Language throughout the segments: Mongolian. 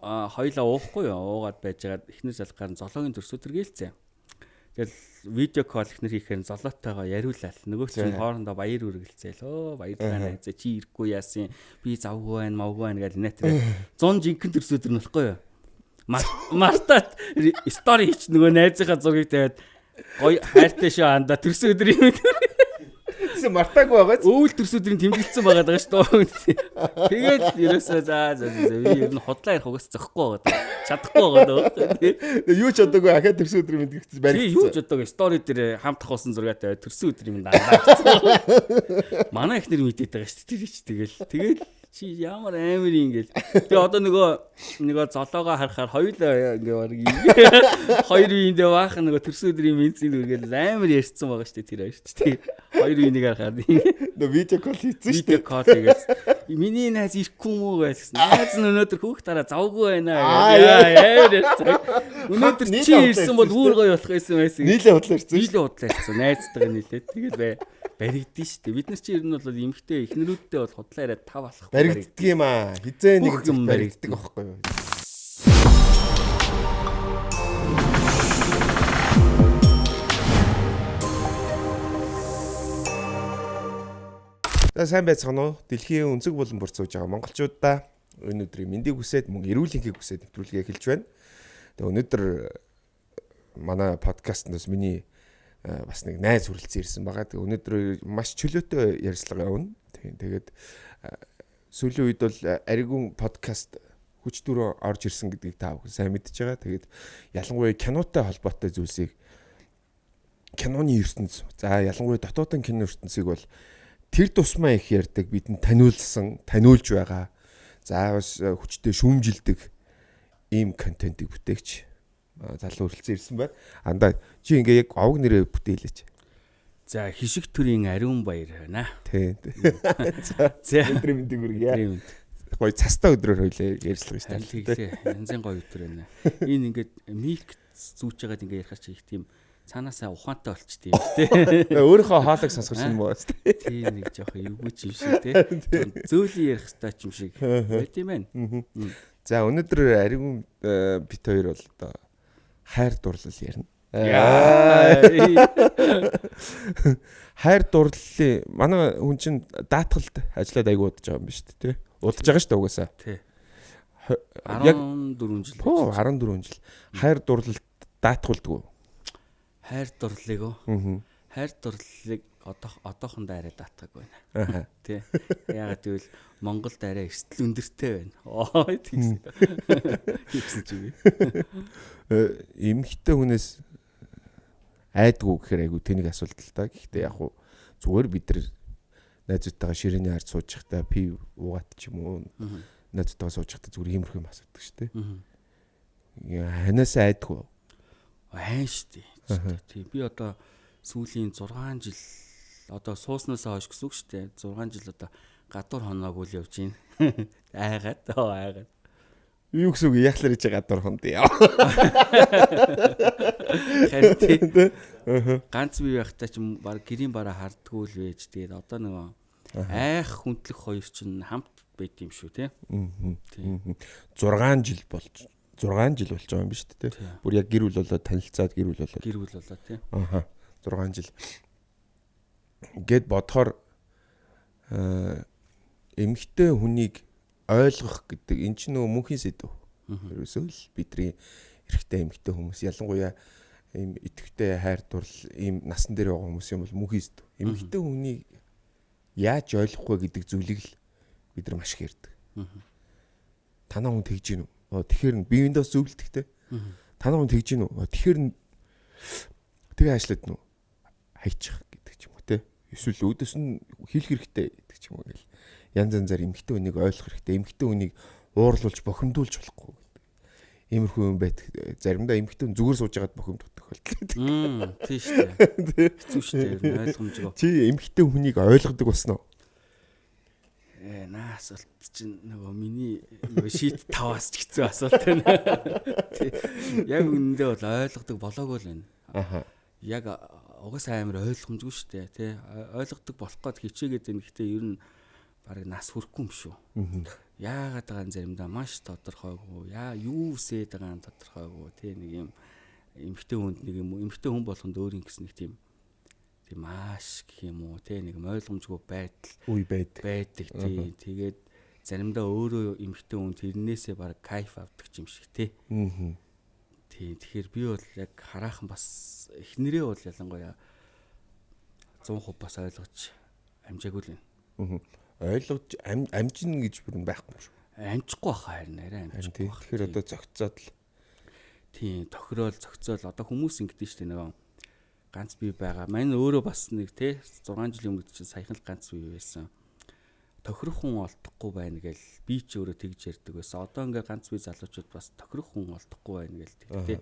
хоёлаа уухгүй уугаад байжгаад эхнэр залгаар золоогийн төрсөдөр гэлцээ. Тэгэл видео кол эхнэр хийхээр золоотойгоо яриулаад нөгөө чинь хоорондоо баяр үргэлцээл. Баярлалаа найзаа чи ирэхгүй яасан би завгүй байна мавгүй байна гэж нэтэр 100 жинхэнэ төрсөдөр нөхгүй юу. Мартат стори хийч нөгөө найзынхаа зургийг тавиад гоё хайртай шүү анда төрсөдөр юм. Мартаагүй байгаа. Өвөл төрсөдрийн тэмдэглэсэн байгаа даа шүү дээ. Тэгээд ерөөсөө за би ер нь худлаа ярих угаас зөхгүй байгаа. Чадахгүй байгаа даа. Юу ч одоогүй ахаа төрсөн өдрийн мэдгэцсэн барих. Юу ч одоогүй стори дээр хамт хавсан зургаатай төрсөн өдрийн дандаа. Манай ихнэр мэдээд байгаа шүү дээ. Тэгэл чи ямар амар ингээл. Тэгээ одоо нөгөө золоогоо харахаар хоёулаа ингээ хоёр үеиндээ баах нөгөө төрсөн өдрийн мэдсийн үргээл амар ярьсан байгаа шүү дээ тэр хоёр шүү дээ. Хоёр үеийг харахаар нөгөө видео кол хийсэн шүү дээ. Видео кол хийгээд миний найз ирэхгүй мүү гэсэн. Найз нь өнөөдөр хүүхд тараа завгүй байна. Өнөөдөр чи ирсэн бол өөр гоё болох байсан байсан. Нийлээ худлаа ирсэн. Нийлээ худлаа ирсэн. Найзтайгаа нийлээд тэгээд баригдсан шүү дээ. Бид нар чи ер нь бол эмхтэй эхнэрүүдтэй бол худлаа яриад тав алах. Баригддаг юм аа. Хизээ нэг юм баригддаг байхгүй юу? Сайн байцгаана уу? Дэлхийн өнцөг болон бурцууж байгаа монголчуудаа энэ өдрийн мэндийг хүсээд мөн эрүүл энхийг хүсээд нэвтрүүлгээ эхэлж байна. Тэгээ өнөөдөр манай подкастнаас миний бас нэг найз хүрэлцэн ирсэн байгаа. Тэгээ өнөөдөр маш чөлөөтэй ярилцлага явна. Тэгээд сүүлийн үед бол Аригун подкаст хүч төрөө орж ирсэн гэдгийг та бүхэн сайн мэдж байгаа. Тэгээд ялангуяа кинотой холбоотой зүйлсийг киноны ертөнц. За ялангуяа дотоодын кино ертөнцийг бол тэр тусмаа их ярьдаг, бидэнд таниулж байгаа. За бас хүчтэй шүүмжилдэг ийм контентыг бүтээгч залуу хүрэлцэн ирсэн байна. Андаа чи ингээ яг овг нэрээ бүтээлээч. За хишиг төрийн Ариун баяр байна. Тий. За өдрийн мэндийг хүргье. Гоё цастаа өдрөөр хойлоо ярьцлага шүү дээ. Янзын гоё өдөр байна. Энэ ингээд милк зүүж байгаад ингээ ярих чи их тийм цаанаасаа ухаантай болчтой юм тий. Өөрийнхөө хоолойг сонсгоч юм уу тий. Тий нэг жоох эвгүй ч юм шиг тий. Зөөлөн ярих хэрэгтэй ч юм шиг байт юм байна. За өнөөдөр Аригун бит хоёр бол одоо хайр дурлал ярина. Хайр дурлалын манай хүн чинь даатгалд ажиллаад айгуу удаж байгаа юм ба шүү дээ. Удаж байгаа шүү дээ угаасаа. Тий. Яг 14 жил. 14 жил. Хайр дурлалд даатгалдгүй. Хайр дурлалыг уу? Хайр дурлалыг одоохондоо арай даатгаг байна. Тий. Ягаад гэвэл Монголд арай эрсдэл өндөртэй байна. Тэгсэн чи. Эмхтэй хүнээс айдгүй гэхээр айгүй тэнийг асуулт л та. Гэхдээ яг хуу зүгээр бид нар найзуудтайгаа ширээний ард сууж байхдаа пив уугаад ч юм уу найзуудтайгаа сууж байхдаа зүгээр иймэрхүү юм асуудаг шүү дээ. Ханаас айдгүй. Айн шүү дээ. Тий. Би одоо сүүлийн 6 жил одоо сууснаас хойш гэсэн үг шүү дээ. 6 жил одоо гадуур хоноогүй л явж байна. Айгаад. Юу гэсэн үг яахлаар чи гадуур хонд яа. Ганц бие байхдаа ч баг гэрийн бараа хардггүй л байж тэгээд одоо нөгөө айх хүндлэх хоёр чинь хамт байт юм шүү тий. 6 жил болж байгаа юм биш үү тий. Бүр яг гэр бүл болоод танилцаад гэр бүл болоод тий. 6 жил. Гэт бодохоор эмэгтэй хүнийг ойлгох гэдэг энэ ч нөгөө мөнхийн сэдв. Ерөөсөө л бидний эрэгтэй эмэгтэй хүмүүс ялангуяа ийм идэвхтэй хайр дурлал ийм насан дээр байгаа хүмүүс юм бол мөнхийн сэдв. Эмэгтэй хүнийг яаж ойлгох вэ гэдэг зүйлийг л бид нар маш их ярьдаг. Танаа хүн тэгж гин үү? Тэгэхээр биеиндээ зөвлөлттэй. Танаа хүн тэгж гин үү? Тэгэхээр тэгээ ажиллаад нү хайчих гэдэг ч юм уу те. Эсвэл өөдөөс нь хийх хэрэгтэй гэдэг ч юм уу гэл. Янз янзаар эмэгтэй хүнийг ойлгох хэрэгтэй. Эмэгтэй хүнийг уурлуулж бохимдуулж болохгүй гэдэг. Иймэрхүү юм байт. Заримдаа эмэгтэй хүн зүгээр сууж байгаад бохимдуулдаг болтой. Тийм шүү дээ. Хэцүү шүү дээ. Ойлгомжтой. Чи эмэгтэй хүнийг ойлгодог болсноо? Наа асуулт чинь нөгөө миний шийт 5-аас ч хэцүү асуулт байна. Яг үнэндээ бол ойлгодог болоогүй л байна. Яг угаасаа амар ойлгомжгүй шүү дээ. Тэ ойлгодог болох гээд хичээгээд байна. Гэхдээ ер нь барыг нас хүрэхгүй юм шүү. яагаад байгаа заримдаа маш тодорхойгүй. Юу үсээд байгаа нь тодорхойгүй. Тэ нэг юм эмхтэй хүнд нэг юм эмхтэй хүн болгонд өөр юм гэсэн нэг тийм маш гэх юм уу тэ нэг ойлгомжгүй байдал үе байдаг. Тийм. Тэгээд заримдаа өөрөө эмхтэй хүн тэрнээсээ баг кайф авдаг юм шиг тэ. Тийм. Тэгэхээр би бол яг хараахан бас эхнэрээ бол ялангуяа 100% бас ойлгож амжаагүй л байна. Ойлгож амжина гэж бүр байхгүй шүү. Амжихгүй баха харин арай амжихгүй. Тэгэхээр одоо зөгцөөд л тийм тохирол зөгцөөл одоо хүмүүс ингэдэж штэ нөгөө ганц бие байгаа. Мань өөрөө бас нэг те 6 жилийн өмнө чинь саяхан л ганц бие байсан. Тохирох хүн олдохгүй байна гэж би ч өөрөө тэгж ярьдаг байсан. Одоо ингээ ганц бие залуучууд бас тохирох хүн олдохгүй байна гэж тэгтээ.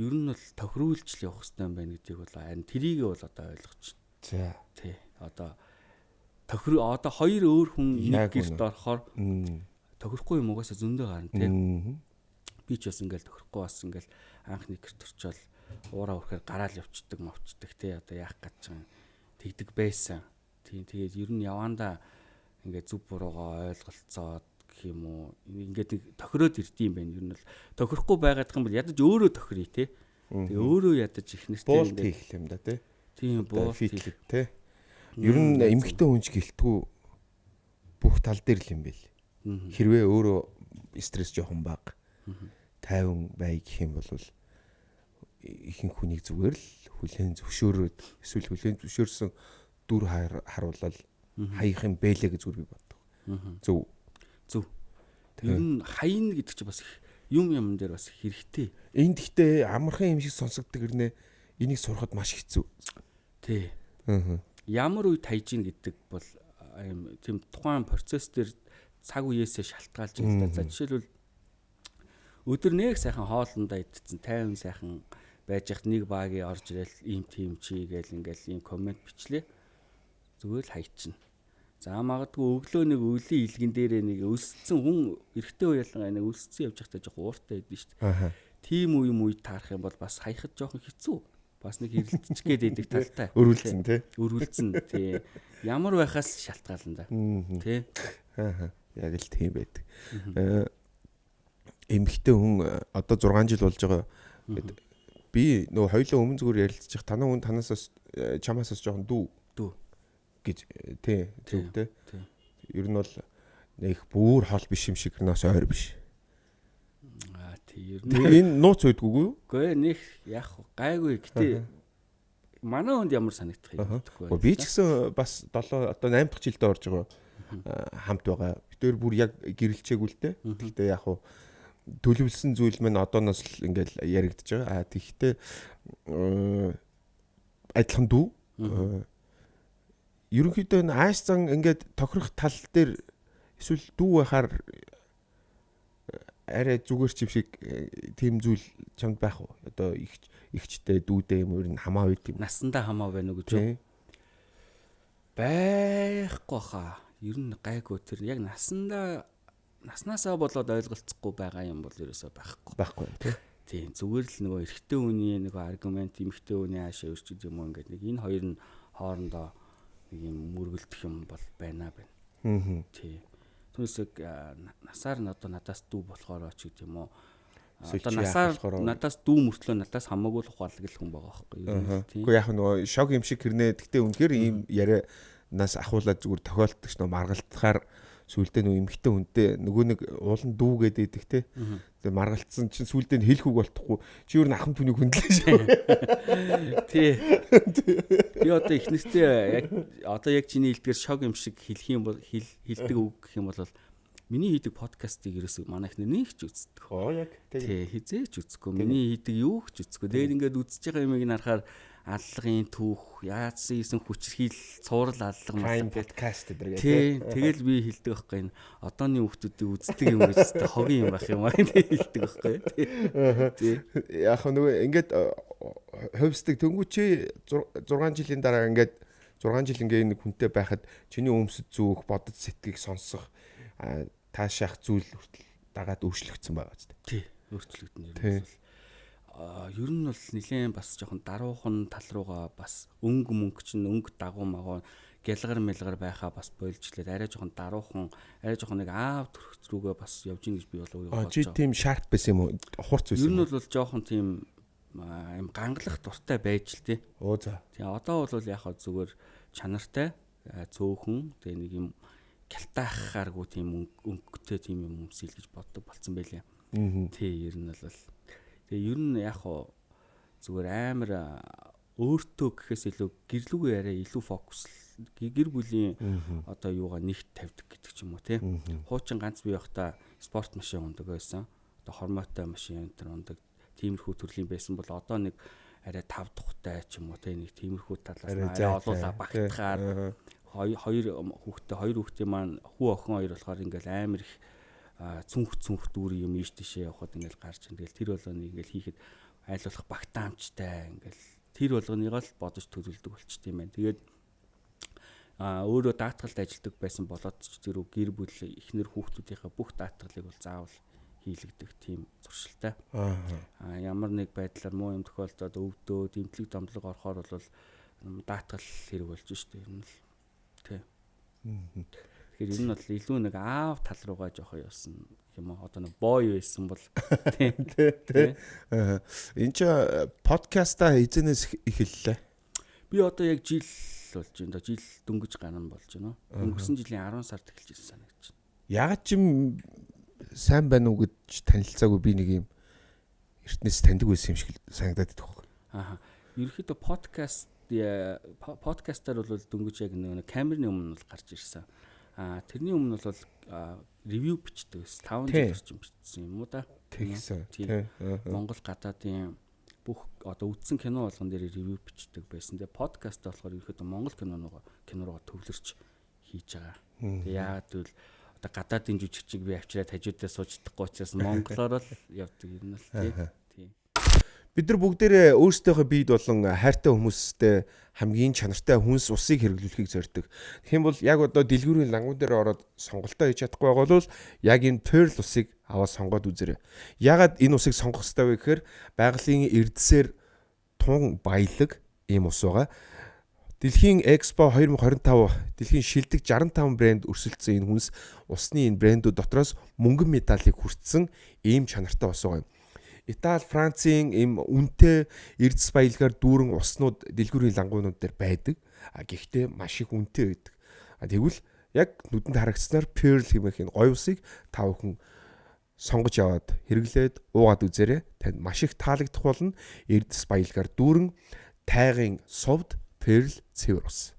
Ер нь бол тохируулж л явах хэрэгтэй юм байна гэдгийг бол харин трийг бол одоо ойлгож байна. За. Тий. Одоо одоо хоёр өөр хүн нэг гэрт орохоор тохирохгүй юм угаасаа зөндөө гарна тий. Би ч бас ингээл тохирохгүй бас ингээл анх нэг гэрт орчоод уураа өрхөөр гараал явцдаг мовчдаг тий. Одоо яах гэж байгаа тэгдэг байсан. Тийм тэгээд ер нь явандаа ингээд зүв буруугаа ойлголцоод гэх юм уу ингээд нэг тохироод ирдэм байх юм бол тохирохгүй байгаад юм бол ядаж өөрөө тохирё тий. Тэгээ өөрөө ядаж их нэртэй ингээд буулт хийх юм да тий. Тийм буулт хийх тий. Ер нь эмхтэй хүнч гэлтгүү бүх тал дээр л юм байл. Хэрвээ өөрөө стресс жоохон бага тайван бай гэх юм бол ихэнх хүнийг зүгээр л хүлэн зөвшөөрөөд эсвэл хүлэн зөвшөөрсөн дүр харуулал хаях юм бэлээ гэж зүгээр би боддог. Зөв. Ер нь хаяна гэдэг чинь бас юм дээр бас хэрэгтэй. Энд гэхдээ амархан юм шиг сонсогддог гэрнэ энийг сурахад маш хэцүү. Тий. Ямар үед хайж ийн гэдэг бол тийм тухайн процесс дээр цаг үеэсээ шалтгаалж байгаа л да. За жишээлбэл өдөр нэг сайхан хоолндоо идсэн 50 сайхан байж хат нэг багийн орж ирэл ийм тийм чи гээл ингээл ийм комент бичлээ. Зүгээр л хайчихна. За магадгүй өглөө нэг өлийн илгэн дээрээ нэг өссөн хүн эрэгтэй уялан нэг өссөн явж байхдаа жоох ууртай байдсан шүү дээ. Тийм үед таарах юм бол бас хаяхад жоохон хэцүү. Бас нэг хэрэлдчих гээд идэг талтай. Өрүүлсэн тий. Өрүүлсэн тий. Ямар байхаас шалтгаална да. Тий. Яг л тийм байдаг. Эмхтэй хүн одоо 6 жил болж байгаа. Би нөгөө хоёулаа өмнө зүгээр ярилцчих. Танаа хүн танаас чамаас жоохон дүү гэж тий. Зөв тий. Ер нь бол нэг бүр хол биш юм шиг нөөс ойр биш. Ер нь энэ нууц байдгүй юу? Үгүй нэг яах гайгүй гэтээ манай хүнд ямар санагдах юм бэ? Би ч гэсэн бас 7 одоо 8 дахь жилдээ орж байгаа хамт байгаа. Бид бүр яг гэрэлцээгүй л дээ. Гэхдээ яг хуу төлөвлөсөн зүйл мань одооноос л ингээл яригдж байгаа. Тэгэхдээ адилхан дүү. Ерөнхийдөө ааш зан ингээд тохирох тал дээр эсвэл дүү байхаар арай зүгээр ч юм шиг тийм зүйл чамд байх уу? Одоо ихчтэй дүүдээ юм ер нь хамаа үйт юм. Насандаа хамаа байна уу гэж үү? Байхгүй хаа. Ер нь гайгүй тэр яг наснаасаа болоод ойлголцохгүй байгаа юм бол ерөөсөө байхгүй. Байхгүй тийм зүгээр л нөгөө эрэгтэй хүний нөгөө аргумент эмэгтэй хүний хаашаа өрчөд юм уу ингээд нэг энэ хоёр нь хоорондоо нэг юм мөргөлдөх юм бол байна. Тийм. Түүнээсээ насаар нь одоо надаас дүү болохоор ч гэдэг юм уу. Одоо насаар надаас дүү мөртлөө надаас хамаагүй л ухаалаг л хүн байгаа байхгүй юу. Гэхдээ яг нөгөө шок юм шиг хэрнээ. Гэхдээ үнэхээр ийм яриа нас ахуулаад зүгээр тохиолддог ш нөө маргалтахаар сүулдэ нөгөө эмхтэй хүнтэй нөгөө нэг уулан дүү гэдэг те. Тэгээ маргалтсан чинь сүулдэ хэлэх үг болтохгүй. Чи юу н ахын түүнийг хүндлээ шүү. Тий. Би одоо их нэртэй яг одоо яг чиний хэлдгээр шок юм шиг хэлэх юм бол хэлдэг үг гэх юм бол миний хийдэг подкастыг ерөөсөө манай ихнэр нэг ч үздэг. Яг тий хизээч үзэхгүй. Миний хийдэг юу ч үзэхгүй. Тэгээд ингээд үзэж байгаа юмыг нарахаар аллагын түүх, яадсан хийсэн хүчрхийл, цуурал аллага маань подкаст гэдэг. Тий, тэгэл би хэлдэг байхгүй энэ одооны хүүхдүүдийг үздэг юм гэж тест хогийн юм байх юм аа хэлдэг байхгүй. Тий. Яг нөгөө ингээд хөвсдөг тэнгуү чи 6 жилийн дараа ингээд 6 жил ингээд нэг хүнтэй байхад чиний өмсөд зүүх, бодож сэтгэгийг сонсох таашаах зүйл хүртэл дагаад өөрчлөгдсөн байгаа ч. Тий, өөрчлөгдөн юм. ер нь бол нэлээд бас жоохон даруухан тал руугаа бас өнгө чинь өнгө дагуу магуу гялгар мэлгар байхаа бас бойлжлээд арай жоохон даруухан арай жоохон нэг аав төрх рүүгээ бас явж ийн гэж би бол өөрөө бодож байна. Чи тийм шарт байсан юм уу? Хурц байсан. Ер нь бол жоохон тийм юм гангалах дуртай байж л тий. Оо за. Тэгээ одоо бол яг хаа зүгээр чанартай цөөхөн тэгээ нэг юм гялтаахааргүй тийм өнгөтэй тийм юм өмсөл гэж боддог болсон байлээ. Тий ер нь бол тэгээ ер нь яг хаа зүгээр амар өөртөө гэхээс илүү гэрлүүгээ арай илүү фокус гэр бүлийн одоо юугаа нэгт тавьдаг гэдэг ч юм уу тий. Хуучин ганц бие байхдаа спорт машин ундаг байсан. Одоо хормоотой машин энэ ундаг тиймэрхүү төрлийн байсан бол одоо нэг арай 5 тухтай ч юм уу тий нэг тиймэрхүү талаас арай олуулаа багтахаар хоёр хүүхдээ маань хүү охин хоёр болохоор ингээл амар их цүнх дүүрийн юм ийш тийшээ явахад ингээл гарч ин тэгэл тэр болгоныг ингээл хийхэд айлуулах багтаамжтай ингээл тэр болгоныг л бодож төлөвлөдөг болчт юм байна. Тэгээд өөрөө даатгалд ажилладаг байсан болоод ч тэр гэр бүл эхнэр хүүхдүүдийнхээ бүх даатгалыг бол заавал хийлэгдэх тийм зуршилтай. Ямар нэг байдлаар муу юм тохиолдоод өвдөө дэмтлэг домдлог орохоор бол даатгал хэрэг болж штэ юм л тий. Тэгэхээр энэ бол илүү нэг аав тал руугаа жоохоо явсан юм аа. Одоо нэг бой байсан бол тий. Энд чи подкаста эзэнээс эхэллээ. Би одоо яг жил болж байна. Жил дөнгөж гарна болж байна. Өнгөрсөн жилийн 10 сард эхэлж ирсэн санагдаж байна. Ягаад ч юм сайн байна уу гэж танилцаагүй би нэг юм эртнээс таньдаг байсан юм шиг санагдаад байдаг. Ерөнхийдөө подкастаар бол дөнгөж яг нэг камерны өмнө бол гарч ирсэн. Тэрний өмнө бол ревю бичдэг ус 5 жил орчим бичсэн юм уу да. Тэгсэн. Монгол гадаадын бүх одоо үзсэн кино болгон дээр ревю бичдэг байсан. Тэгээ подкаст болохоор ерөнхийдөө Монгол кинороо төвлөрч хийж байгаа. Тэгээ яагаад гэвэл одоо гадаадын жүжигчийг би авчираад хажуудаа сууж чадахгүй учраас монголоор л явдаг юм л тий. Бид нар бүгдээрээ өөрсдийнхөө биед болон хайртай хүмүүстэй хамгийн чанартай хүнс усыг хэрэглүүлэхийг зорддог. Тэгэх юм бол яг одоо дэлгүүрийн лангуун дээр ороод сонголтоо хийж чадахгүй байгаа бол яг энэ Pearl усыг аваад сонгоод үзээрэй. Ягаад энэ усыг сонгох ёстой вэ гэхээр байгалийн эрдэсээр тун баялаг ийм ус байгаа. Дэлхийн Expo 2025 дэлхийн шилдэг 65 брэнд өрсөлдсөн энэ хүнс усны энэ брэндүүд дотроос мөнгөн медалийг хүртсэн ийм чанартай ус байгаа юм. Итали, Францын ийм үнэтэй эрдэс баялагаар дүүрэн уснууд дэлгүүрийн лангуунууд дээр байдаг. Гэхдээ маш их үнэтэй байдаг. Тэгвэл яг нүдэнд харагдсанаар Pearl хэмээх энэ гоё усыг та бүхэн сонгож яваад хэрэглээд уугаад үзээрэй. Танд маш их таалагдах болно. Эрдэс баялагаар дүүрэн тайгын сувд Pearl цэвэр ус.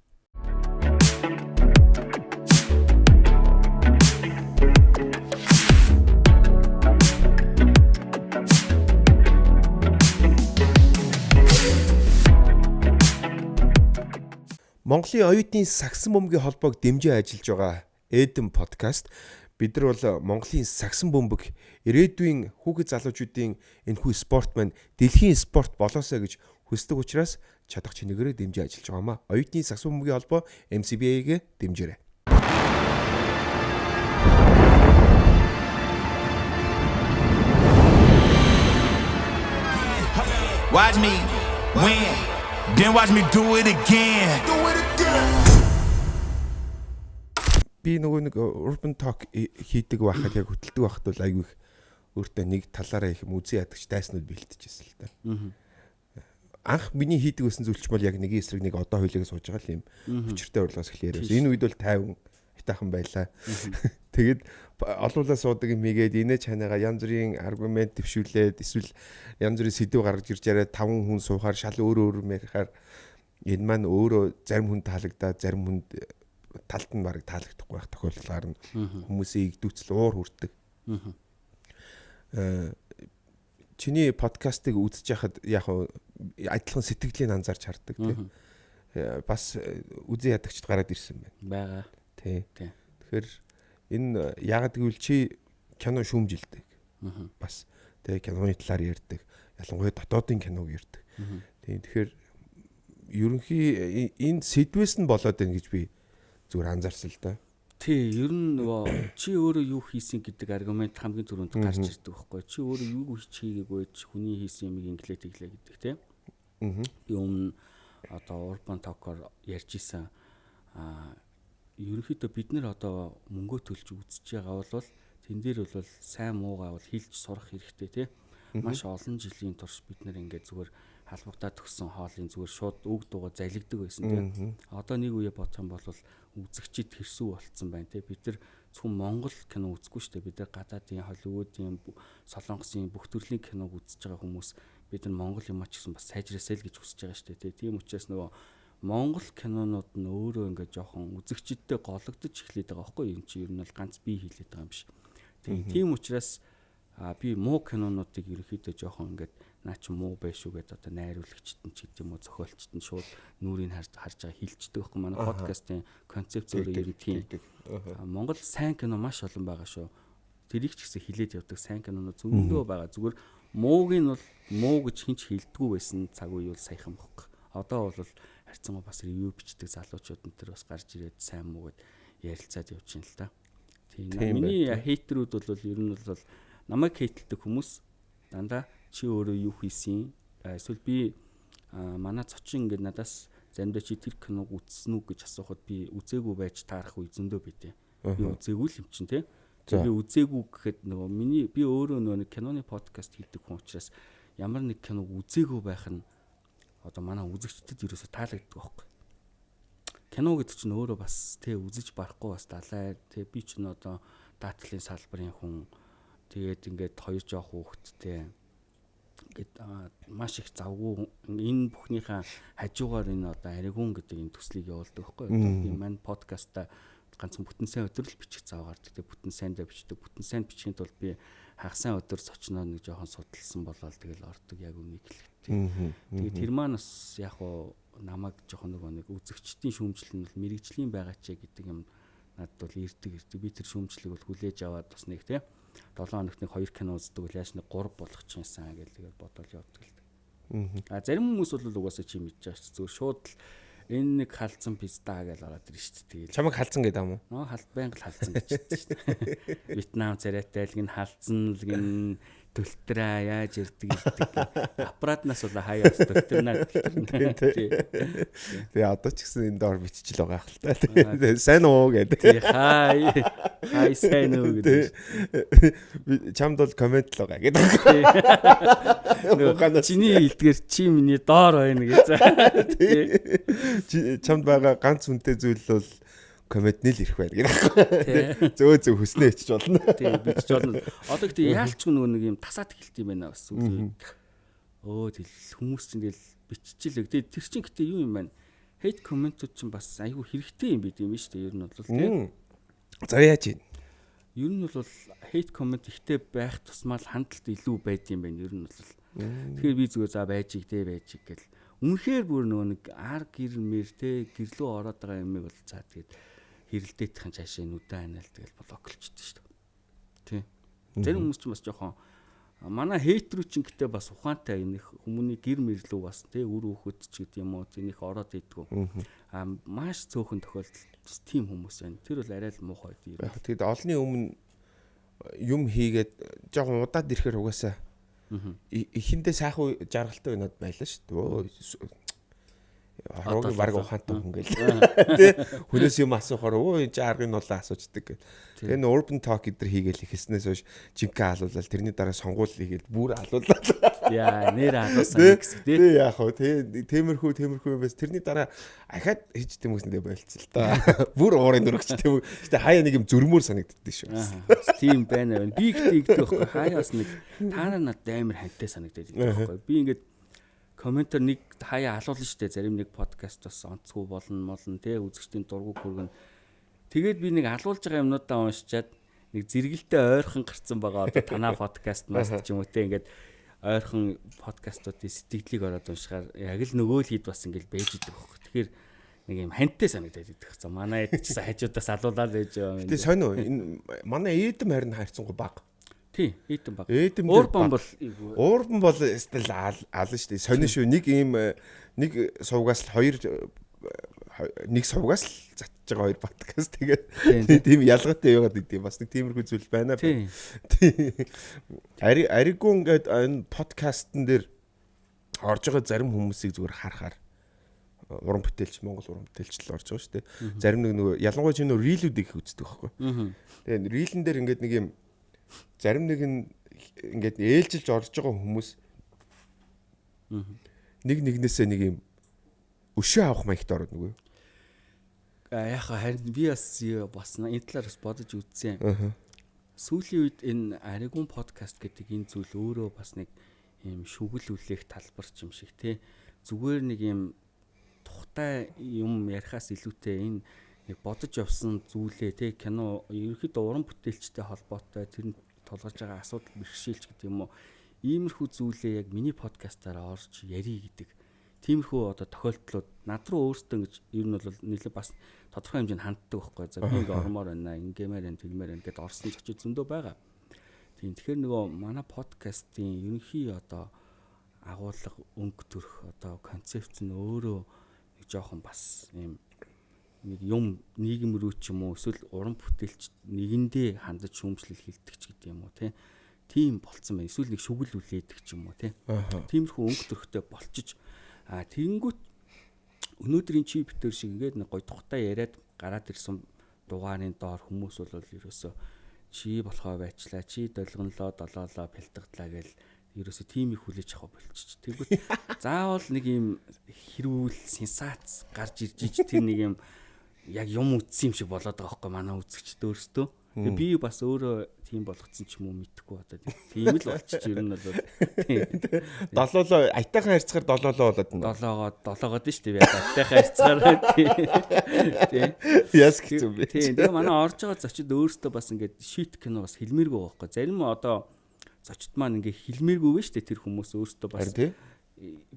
Монголын оюутны сагсан бөмбөгийн холбоог дэмжиж ажиллаж байгаа Эдэн подкаст бид нар бол Монголын сагсан бөмбөг ирээдүйн хүүхэд залуучуудын энэхүү спортман дэлхийн спорт болоосоо гэж хүсдэг учраас чадах чинээрээ дэмжиж ажиллаж байгаамаа. Оюутны сагсан бөмбөгийн холбоо MCBA-гээ дэмжээрэй. Watch me win. Then watch me do it again. Би нөгөө нэг urban talk хийдэг байхад яг хөтэлдэг байхад бол айгүй их өөртөө нэг талаараа их үзэн ядагч дайснууд бэлтжижсэн л та. Анх миний хийдэг байсан зүйлч бол яг нэг эсрэг нэг одоо хөлөг сууж байгаа юм. Өчртэй урлагаас эхлэхээр. Энэ үед бол 50 хитахан байлаа. Тэгээд олуулаа суудаг юм хийгээд инээ чанаагаа янз бүрийн аргумент төвшүүлээд эсвэл янз бүрийн сэдв гаргаж ирж яриад 5 хүн суухаар шал өөр мэрхаар энэ маань өөрөө зарим хүн таалагдаад зарим хүнд талд нь барыг таалагдахгүй байх тохиолдлоор нь хүмүүсийн игдүүцэл уур хүрдэг. Чиний подкастыг үзэж яхад яг адилхан сэтгэлийн анзаарч хардаг тийм. Бас үзэн ядагчд гараад ирсэн байна. Бага. Тий. Тэгэхээр энэ яагаад гэвэл чи кино шүүмжилдэг. Бас тэгээ киноны талаар ярьдаг. Ялангуяа дотоодын киног ярьдаг. Тий. Тэгэхээр ерөнхий энэ сэдвээс нь болоод байна гэж би зүгээр анзаарсан л да. Тий, ер нь нөгөө чи өөрөө юу хийсэн гэдэг аргумент хамгийн түрүүнд гарч ирдэг байхгүй. Чи өөрөө юу хийгээгүй чи хүний хийсэн юмыг инглээ тэглээ гэдэг тий. Би өмнө одоо Urban Talk-оор ярьж исэн ерөнхийдөө бид нэр одоо мөнгө төлж үзэж байгаа бол тэн дээр бол сайн муугаа бол хилж сурах хэрэгтэй тий. Маш олон жилийн турш бид нэр ингээд зүгээр халбагдаад төгсөн хоолын зүгээр шууд үг дууга залгидаг байсан тий. Одоо нэг үе бодох юм бол үзэгчид хэрсүү болцсон байна тий. Бид нар зөвхөн Монгол кино үзэхгүй шүү дээ. Бид нар гадаадын Холливуудын, Солонгосын бүх төрлийн киног үзэж байгаа хүмүүс бид нар Монгол юм ч гэсэн бас сайжраасай л гэж хүсэж байгаа шүү дээ. Тийм учраас нөгөө Монгол кинонууд нь өөрөө ингээд жоохон үзэгчидтэй гологдож эхлэдэг байгаа байхгүй юм чи ер нь бол ганц би хийлээд байгаа юм биш. Тийм учраас би муу кинонуудыг ерөөхдөө жоохон ингээд наа чи муу байшгүй гэдэг одоо найруулагчд нь ч гэдэг юм уу зохиолчд нь шууд нүрийг харж байгаа хилчдэг байхгүй манай подкастын концепц өөрөө юм тийм. Монгол сайн кино маш олон байгаа шүү. Тэрийг ч гэсэн хилээд явдаг сайн кинонууд зөндөө байгаа. Зүгээр мууг нь бол муу гэж хинч хилдэггүй байсан цаг үе бол саяхан байхгүй. Одоо бол харьцангуй бас ревю бичдэг залуучууд энэ төр бас гарч ирээд сайн муугаад ярилцаад явж байна л да. Тийм. Миний хейтерүүд бол ер нь бол намайг хейтэлдэг хүмүүс дандаа чи өөрөө юу хийсэн? Эсвэл би манай зочин ингээд надаас заримдаа чи тэр киног үзсэн үү гэж асуухад би үзээгүй байж таарах үе зөндөө бидээ. Би үзээгүй л юм чин тий. Би үзээгүй гэхэд нөгөө би өөрөө нөгөө киноны подкаст хийдэг хүн учраас ямар нэг киног үзээгүй байх нь одоо манай үзэгчдэд ерөөсө таалагддаг байхгүй. Кино гэдэг чинь өөрөө бас тий үзэж барахгүй бас далай тий би ч н одоо даатлын салбарын хүн тэгээд ингээд хоёр жоох хүүхэдтэй ингээд маш их завгүй энэ бүхнийхээ хажуугаар энэ одоо аригун гэдэг энэ төслийг явуулдаг байхгүй. Би маань подкаста ганцхан бүтэн сайн өдрөл бичих зав гардаг. Тэгээд бүтэн сайндаа бичдэг. Бүтэн сайн бичихийн тулд би хагас сайн өдөр зочноо нэг жоохон судалсан болоод тэгэл ордог яг үнийг хэлэхдээ. Тэгээд тэр маань бас яг уу намайг жоохон нэг үзэгчдийн шүүмжлэл нь бол мэрэгжлийн байгаа ч гэдэг юм надад бол ирдэг. Би тэр шүүмжлэлийг бол хүлээж аваад бас нэг тий 7 хоногт нэг 2 кино үздэг бол яаж нэг 3 болгочих юмсан гэж тэгээд бодоод явдаг л. Зарим хүмүүс бол угаасаа чи мэдж байгаа ч зүгээр шууд л энэ нэг халдсан писта гэж ороод ирж шүү дээ. Чамайг халдсан гэдэг юм уу? Байнга л халдсан гэж шүү дээ. Вьетнам царайтай л гин халдсан л гин төлтраа яаж ирдэг. Аппаратнаас бол хаяа төлтрнаа. Тэгээ одоо ч гэсэн энэ доор биччихэл байгаа хэл та. Сайн уу гэдэг. Хай сайн уу гэдэг. Чамд бол комент л байгаа гэдэг. Чиний хэлдгэр чи миний доор байна гэж. Чамд байгаа ганц үнэтэй зүйл бол комментнэл ирэх байна гэдэг. Зөө хүснээ ичж болно. Тийм бичж болно. Одоо гэдэг яалчгүй нэг юм тасаад эхэлт юм байна бас үгүй. Тэгэл хүмүүс чинь тэгэл биччихлээ. Тэр чинь гэдэг юу юм байна? Хейт комментууд чинь бас айгүй хэрэгтэй юм бид юм шүү дээ. Ер нь бол тийм. За яаж юм? Ер нь бол хейт коммент ихтэй байх тусмаа л хандлт илүү байд юм байна. Ер нь бол. Тэгэхээр би зүгээр за байж гэл. Үнэхээр бүр нэг ар гэр мэр те гэрлөө ороод байгаа юмыг бол за тэгээд хэрэлдээдхэн цаашаа нүдэн анаал тэгэл блоклчихдээ шүү дээ. Тий. Зарим хүмүүс ч бас жоохон манай хейтерүүд ч гэдэг бас ухаантай энэ хүмүүний гэр мэрлүү бас тий үр хөхөд ч гэдэг юм уу тэнийх ороод идэггүй. Маш цөөхөн тохиолдол тийм хүмүүс байна. Тэр бол арай л муухай дээ. Тэгээд олонний өмнө юм хийгээд жоохон удаад ирэхээр угаасаа ихэндээ сайхан жаргалтай байнад байлаа шүү дээ. Харуугийн баг ухаантай хүн гээл. Тэ хүнээс юм асуухаар өө энэ аргын нуулаа асуучдаг гэл. Тэгээ н Urban Talk гэдэр хийгээл ихснээс хойш жинхэнэ алуулаад тэрний дараа сонгуул хийгээл бүр алуулаад. Яа нэр алуусан гэсэн тий. Яг хөө тиймэрхүү юмээс тэрний дараа ахаад хийж дэмэснэдээ болцсон л та. Бүр уурын дөрөгч тийм үү. Гэтэ хаяа нэг юм зөрмөр санагддаг шүү. Тийм байна. Би гэдэг байхгүй хаяас нэг таана надад амар хантай санагдаад байдаг байхгүй. Би ингээд комментор нэг хаяа алуулна штэ зарим нэг подкаст бас онцгүй болно тий үзэгчдийн дургуй хүргэн. Тэгээд би нэг алуулж байгаа юмнуудаа уншичаад нэг зэрэгэлтэй ойрхон гарцсан байгаа одоо танаа подкаст маст ч юм уу тий ингээд ойрхон подкастуудын сэтгэлийг ороод уншихаар яг л нөгөө л хэд бас ингээд байж идэг байхгүй. Тэгэхээр нэг юм хантай санагдаад идэх. За манай эд ч хажуудаас алуулаад байж байгаа юм. Тий сонио энэ манай эдэм харин хайрцангуй баг. Тий, эдэм баг. Урбан бол стил аална шүү дээ. Сонио шүү. Нэг ийм нэг сувгаас л хоёр нэг сувгаас л затж байгаа хоёр подкаст тэгээд тийм ялгаатай яваад идэв. Бас нэг тиймэрхүү зүйл байна. Ариггүй ингээд энэ подкастн дээр орж байгаа зарим хүмүүсийг зүгээр харахаар уран бүтээлч Монгол уран бүтээлч л орж байгаа шүү дээ. Зарим нэг ялангуяа чинь рилүүдийг их үздэг байхгүй. Тэгээд рилэн дээр ингээд нэг юм зарим нэг нь ингээд ээлжилж орж байгаа хүмүүс нэгнээсээ нэг юм өшөө авах маягт ороод нөгөө. Яхаа харин би бас энэ талаар бас бодож үзсэн. Сүүлийн үед энэ Аригун подкаст гэдэг энэ зүйл өөрөө бас нэг юм шүгэл үлээх талбарч юм шиг те. Зүгээр нэг юм тухтай юм ярихаас илүүтэй энэ нэг бодож явсан зүйлээ те кино ерөөхдөө уран бүтээлчтэй холбоотой тэр толгож байгаа асуудал бэрхшээлч гэдэг юм уу. Иймэрхүү зүйлээ яг миний подкастаараа орж ярих гэдэг. Тиймэрхүү одоо тохиолдлууд над руу өөртөө ингэж ер нь бол нэлээд бас тодорхой хэмжээнд ханддаг байхгүй. За би ингээ ормоор байна, ингээмээр байна, тэгмээр байна гэдээ орсон зочид зөндөө байгаа. Тийм тэгэхээр нөгөө манай подкастын ерөнхий одоо агуулга өнгө төрх одоо концепц нь өөрөө нэг жоохон бас юм нэг юм нийгэм рүү ч юм уу эсвэл уран бүтээлч нэгэндээ хандаж шүүмжлэл хилдэг ч гэдэг юм уу тийм болцсон байна. Эсвэл нэг шүгэл үлээдэг ч юм уу тиймэрхүү өнгө төрхтэй болчиж тэгэнгүүт өнөөдрийн чи битэр шиг ингээд нэг гой тухтай яриад гараад ирсэн дугаарын доор хүмүүс бол ерөөсөө чи болохоо байчлаа чи долгонлоо долоолоо бэлтгдлаа гэл ерөөсөө тийм их хүлээж авах болчих. Тэгвэл заавал нэг юм хэрүүл сенсац гарч ирж тэр нэг юм яг юм үтсэн юм шиг болоод байгаа байхгүй манай үзэгчд өөрсдөө. Тэгээ би бас өөрөө тийм болгоцсон ч юм уу мэдэхгүй одоо тийм л болчих ер нь бол долоолоо айтайхан харьцахаар долоолоо болоод байна. Долоогоод нь шүү дээ. Айтайхан харьцахаар тийм. Яс гэж юм бэ. Тийм. Тэгээ манай орж байгаа зочид өөрсдөө бас ингээд шит кино бас хэлмээргүй байхгүй. Зарим одоо зочид маань ингээд хэлмээргүй вэ шүү дээ тэр хүмүүс өөрсдөө бас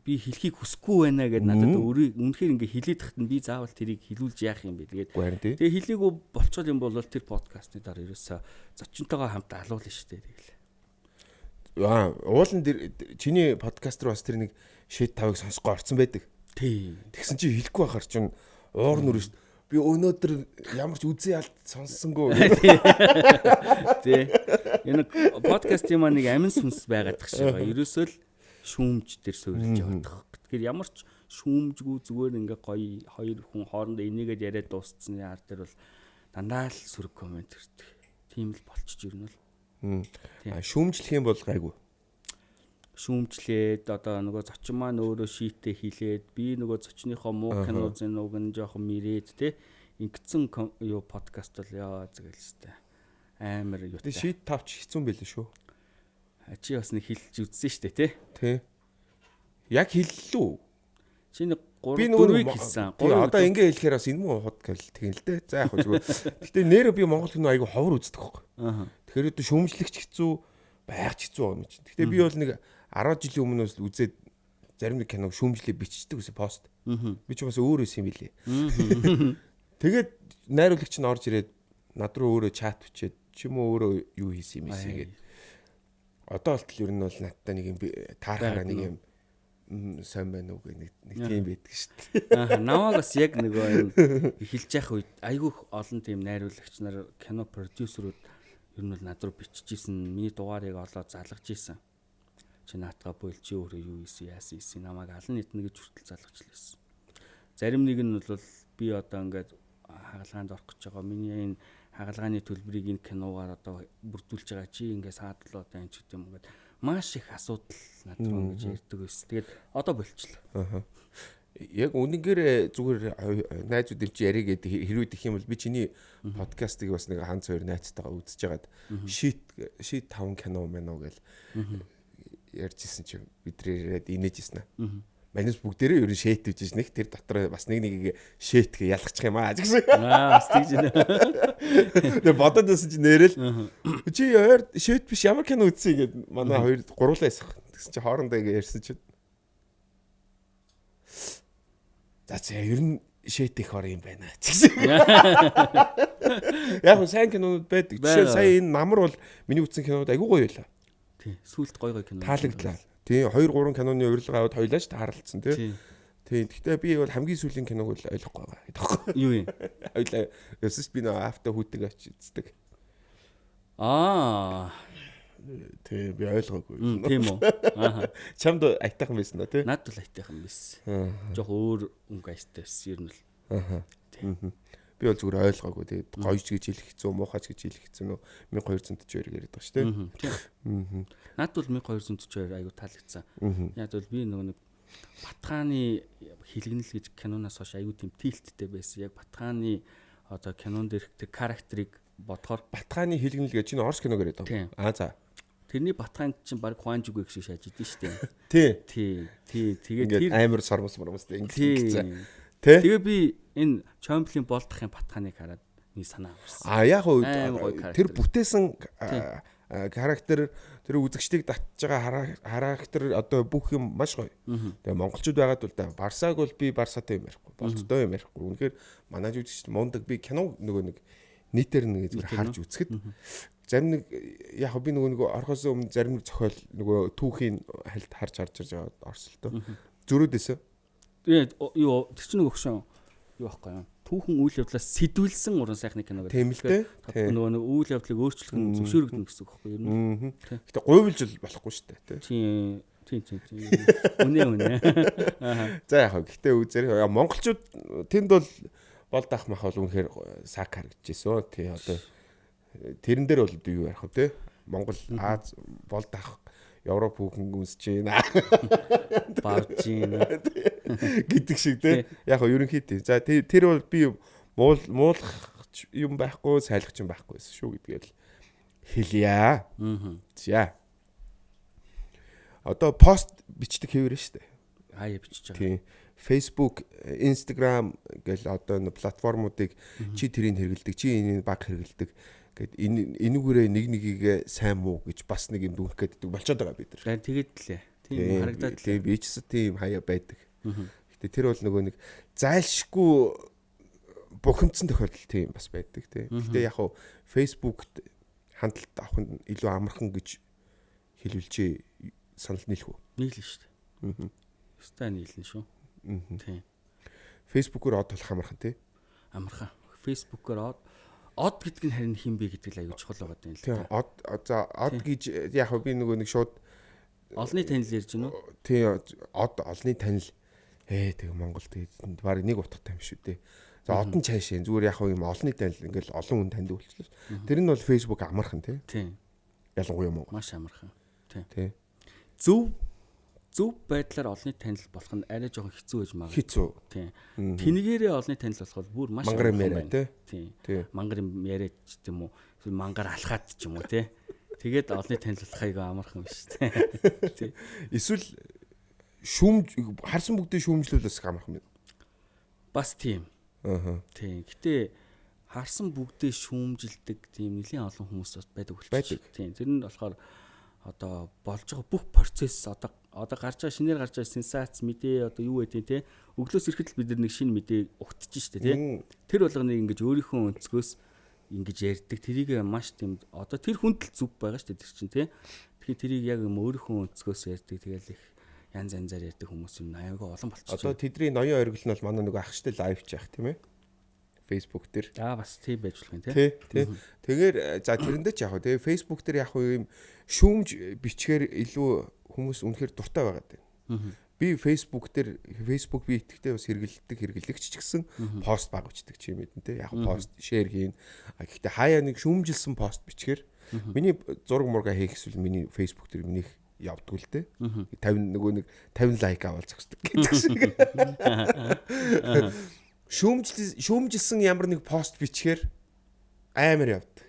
би хэлхийг хүсэхгүй байна гэдээ надад үнэхээр ингээ хэлээд тахт нь би заавал тэрийг хэлүүлж яах юм бэ. Тэгээд тэгээ хэлээгүй болцоод юм бол тэр подкастны дараа ерөөсөө зочинтойгоо хамт алуулна шүү дээ. Яа, уулын чиний подкаст руу бас тэр нэг шид 5-ыг сонсгоо орсон байдаг. Тий. Тэгсэн чи хэлэхгүй байхаар чинь уур нүр шүү дээ. Би өнөөдөр ямар ч үзээ алт сонссонгүй. Тий. Энэ подкастын маань нэг амин сүнс байгаад тах шиг байгаа. Ерөөсөө л шүүмж дээр суурилж явах. Тэгэхээр ямар ч шүүмжгүй зүгээр ингээ гоё хоёр хүн хоорондоо энийгээд яриад дуусцсны ар дээр бол дандаа л сүрэг комент ирдэг. Тийм л болчих юм бол. Шүүмжлэх юм бол гайгүй. Шүүмжлээд одоо нөгөө зочин маань өөрөө шийтээ хийлээд би нөгөө зочныхоо муу кинозын уг нь жоохон мэрээд те ингэсэн юу подкаст бол яа зэгэлстэй. Амар юу. Шийт тавч хэцүү байлээ шүү. Чи бас нэг хэлж үзсэн шүү дээ тий. Яг хэллүү. Чи нэг 3-4-ийг хэлсэн. Одоо ингэ хэлэхээр бас энэ муу хот гэл тэгнэ л дээ. За яг зүгээр. Гэтэ нэрээ би Монгол кино айгу ховор үздэг байхгүй. Тэгэхээр одоо шүүмжлэгч хэцүү байх хэцүү юм чинь. Гэтэ би бол нэг 10 жилийн өмнөөс үзээд зарим нэг киног шүүмжлээ бичдэг гэсэн пост. Би ч бас өөрөө юм билээ. Тэгээд найруулагч нь орж ирээд над руу өөрөө чат бичээд чи юм өөрөө юу хийсэн юм эсэгээд одоо болтол ер нь бол надтай нэг юм таарахаараа нэг юм сайн байна уу гэх нэг тийм байдаг шүү дээ. Намайг бас яг нөгөө эхэлж явах үед айгүй олон тийм найруулагч нар кино продюсерүүд ер нь бол над руу биччихсэн. Миний дугаарыг олоод залгаж ийсэн. Чи наатгаа бойл чи өөрөө юу ийсэн яасан ийсэн намайг алан нийтнэ гэж хүртэл залгаж лээсэн. Зарим нэг нь бол би одоо ингээд хагалгаанд орох гэж байгаа. Миний энэ хагалгааны төлбөрийг энэ киногаар одоо бүрдүүлж байгаа чи ингээ саадлаа одоо энэ ч гэдэг юм гээд маш их асуудал над руу ингэж ярьдаг байсан. Тэгээд одоо болчихлоо. Яг үнэнгээр зүгээр найзууд чи яриа гэдэг хэрвээ их юм бол би чиний подкастыг бас нэг ханц хоёр найзтайгаа үзэж хагаад шит 5 кино мэн уу гэл ярьжсэн чи бидрээ яриад инээжсэн аа. Манайс бүгдээрээ ер нь шэт гэж нэг тэр дотор бас нэг шэтгээ ялгачих юм аа гэсэн. Бас тэгж нэ. Тэгээ бодоод байсан чи нэрэл чи яар шэт биш ямар кино үзье гэд манай хоёр гурлаа ясах. Тэгсэн чи хоорондоо ингэ ярьсан чи. За ер нь шэт их хор юм байна гэсэн. Яг нь сайн кинонууд байдаг. Жишээ сая энэ намар бол миний үзсэн кинонууд айгүй гоё байлаа. Тий, сүулт гоё кино. Таалагдлаа. Тий 2-3 киноны урилга аваад хоёлаач тааралцсан тий. Тийм. Гэхдээ би бол хамгийн сүүлийн киног бол ойлгохгүй байгаа гэдэг. Юу юм? Хоёлаа өсөж би нөө автаа хүүтэг очиж үздэг. Тийм би ойлгоогүй. Тийм үү. Аа. Чамд айтайхан байсан да тий? Наад бол айтайхан байсан. Жох өөр өнгө аястай байсан ер нь л. Аа. Тийм. Би бол зүгээр ойлгоогүй. Тэгээд гоёж гэж хэлэх хэцүү, муухайч гэж хэлэх хэцүү нөө 1242 яриад байгаа шүү дээ. Тийм. Наад бол 1242 аягүй таалагдсан. Яг бол би нөгөө нэг Батхааны хилгэнэл гэж киноноос хойш аягүй тийм тилттэй байсан. Яг Батхааны одоо кинон дээрх тэр характерыг бодохоор Батхааны хилгэнэл гэж чинь орс киног яриад байгаа. За. Тэрний Батхаанд чинь баг Хуанж үгүй гэж шааж идэв шүү Тий. дээ. Тий. Тэгээд тэр амар сормостой ингэсэн. Тий. Тэгээ би энэ Чомплийн болдохын Батхааныг хараад нэг санаа авсан. Яг тэр бүтээсэн характер тэр үзэгчдийг татж байгаа характер одоо бүх юм маш гоё. Тэгээ монголчууд байгаад бол Барсаг бол би Барсатай юм ярихгүй. Болцтой юм ярихгүй. Үнэхээр манай жүжигч мундаг би кино нөгөө нэг нийтээр нэг зүгээр харж үзэхэд зарим нэг яг би нөгөө орхоос өмнө зарим нэг зохиол нөгөө түүхийн хальт харж байгаа орсолтой. Зөрөөдөөсөө. Юу тэр чинь өгшөн юу байхгүй юу? Түүхэн үйл явдлаас сэтүүлсэн уран сайхны кино гэдэг. Тийм л дээ. Нөгөө үйл явдлыг өөрчлөх нь зөвшөөрөгдөн гэсэн үг байхгүй юу? Ер нь. Гэтэ говьлж болохгүй шүү дээ. Тийм. Үнэ. За яг гэхдээ үзэр монголчууд тэнд бол болдох мах бол үнэхээр сак харагдчихсэн. Тий одоо тэрэн дээр бол юу ярих вэ те? Монгол Аз болдох Европ хүүхэн гүнсэж байна. Бавж байна гэдэг шиг те. Яг нь ерөнхийдөө. За тэр бол би муулах юм байхгүй, сайлах юм байхгүй байсан шүү гэдгээл хэлье. За. Одоо пост бичдэг хэвээрээ шүү дээ. Хаяа бичиж байгаа. Тийм. Facebook, Instagram гэл одоо платформуудыг чи тэрийг хэрэгэлдэг, чи энийг баг хэрэгэлдэг гэд энүүгээрээ нэг сайн муу гэж бас нэг юм дүнх гэдэг болчиход байгаа бид нар. Тэгээд лээ. Тийм харагдаад тийм би ч тийм хаяа байдаг. Гэтэ тэр бол нөгөө нэг зайлшгүй бухимдсан тохиолдол тийм бас байдаг тийм. Гэтэ яг хуу Facebook-т хандлт авах нь илүү амархан гэж хэлүүлжээ санал нийлэх үү? Нийлнэ шүү дээ. Өстэй нийлнэ шүү. Тийм. Facebook-оор од болох амархан тий. Амархан. Facebook-оор од гэдэг нь харин хин бэ гэдэг л аюул чухал байгаа юм л да. Од гэж яг би нөгөө нэг шууд олны танил ярьж гинөө. Тий од олны танил тэг Монгол тэгээд баг нэг утгатай юм шүү дээ. За од нь цаашаа зүгээр яг юм олны танил ингээл олон хүн танд болчихлоо. Тэр нь бол Facebook амархан тий. Тий. Ялангуяа Монгол. Маш амархан. Тий. Зөв байдлаар олны танил болох нь арай жоохон хэцүү байж магадгүй. Хэцүү. Тийм. Тэнэгээрээ олны танил болох бүр маш мангар юм яриа тий. Тийм. Мангар юм яриад ч юм уу. Мангар алхаад ч юм уу тий. Тэгээд олны танил болох айгаа амархан биш тий. Эсвэл харсан бүгдээ шүүмжлүүлээс амархан байна. Бас тийм. Тийм. Гэтэ харсан бүгдээ шүүмжилдэг тийм нэлийн олон хүмүүс байдаг болчих. Тийм. Тэр нь болохоор одоо болж байгаа бүх процесс одоо гарч байгаа шинээр гарч байгаа сенсац мэдээ одоо юу гэдэг те өглөөс ирэхэд л бид нар нэг шинэ мэдээ угтчих штэ те тэр болгоныг ингэж өөрийнхөө өнцгөөс ингэж ярьдаг тэрийг маш тийм одоо тэр хүнд л зүв байгаа штэ тэр чинь те тэгэхээр тэрийг яг юм өөрийнхөө өнцгөөс ярьдаг тэгэл их янз янзаар ярьдаг хүмүүс юм аягаа олон болчихсон. Одоо тэдний ноён оргил нь бол манай нөгөө ахштай лайв чаах тийм ээ Facebook дээр. Бас тийм байж болох юм тий. Тэгэхээр за тэрэндээ ч яг хөө тий Facebook дээр яг хөө юм шүүмж бичгээр илүү хүмүүс үнэхээр дуртай байгаад байна. Би Facebook дээр Facebook би итгэхдээ бас хэрэглэгч ч гэсэн пост баг бичдэг чи юм эдэн тий. Яг пост шеэр хийн. Гэхдээ хаяа нэг шүүмжилсэн пост бичгээр миний зураг мурга хийх эсвэл миний Facebook дээр минийх явдгүй л дээ. 50 нөгөө нэг 50 лайк авал зогсдог гэдэг шиг. Шүүмжилсэн ямар нэг пост бичгээр амар явдаг.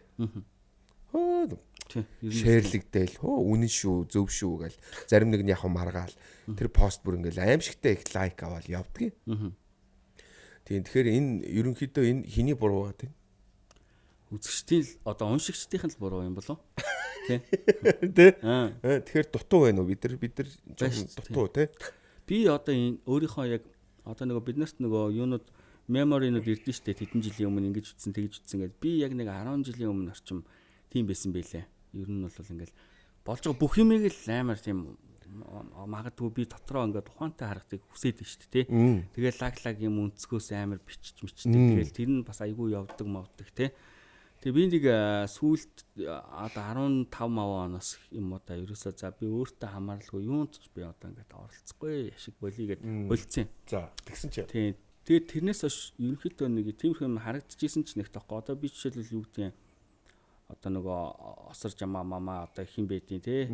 Шеэрлэгдээл үнэн шүү, зөв шүү гэл зарим нэг нь яг маргаал тэр пост бүр ингээл аимшигтай их лайк аваад явдаг. Тийм тэгэхээр энэ ерөнхийдөө энэ хиний буруу гэдэг. Үзэгчдийн л одоо уншигчдийн л буруу юм болов? Тий. Тэгэхээр дутуу байна уу бид нар дутуу тий. Би одоо энэ өөрийнхөө яг одоо нөгөө биднэрт нөгөө юунууд меморинууд ирдэ штэ тэдэн жилийн өмнө ингэж үтсэн тэгж үтсэн гэдэг. Би яг нэг 10 жилийн өмнө орчим тийм байсан байлээ. Ер нь бол ингээл болж байгаа бүх юмыг л амар тийм магадгүй би дотроо ингээд ухаантай харагдахыг хүсээд байна шүү дээ. Тэгээд лаг юм өнцгөөс амар бичиж мичдэг. Тэгээд тэр нь бас айгүй явдаг мовдөг те. Тэгээ би нэг сүүлд одоо 15 оноос юм уу да ерөөсөө за би өөртөө хамааралгүй юунд ч би одоо ингээд оролцохгүй яшиг болий гэд болцсон. За тэгсэн чи. Тэгээд тэрнээс хойш ерөнхийдөө нэг тиймэрхүү юм харагдчихсэн ч нэг тоххой. Одоо би жишээлбэл юу гэдэг юм одоо нөгөө осор жамаа мамаа одоо хин байдیں۔ Те.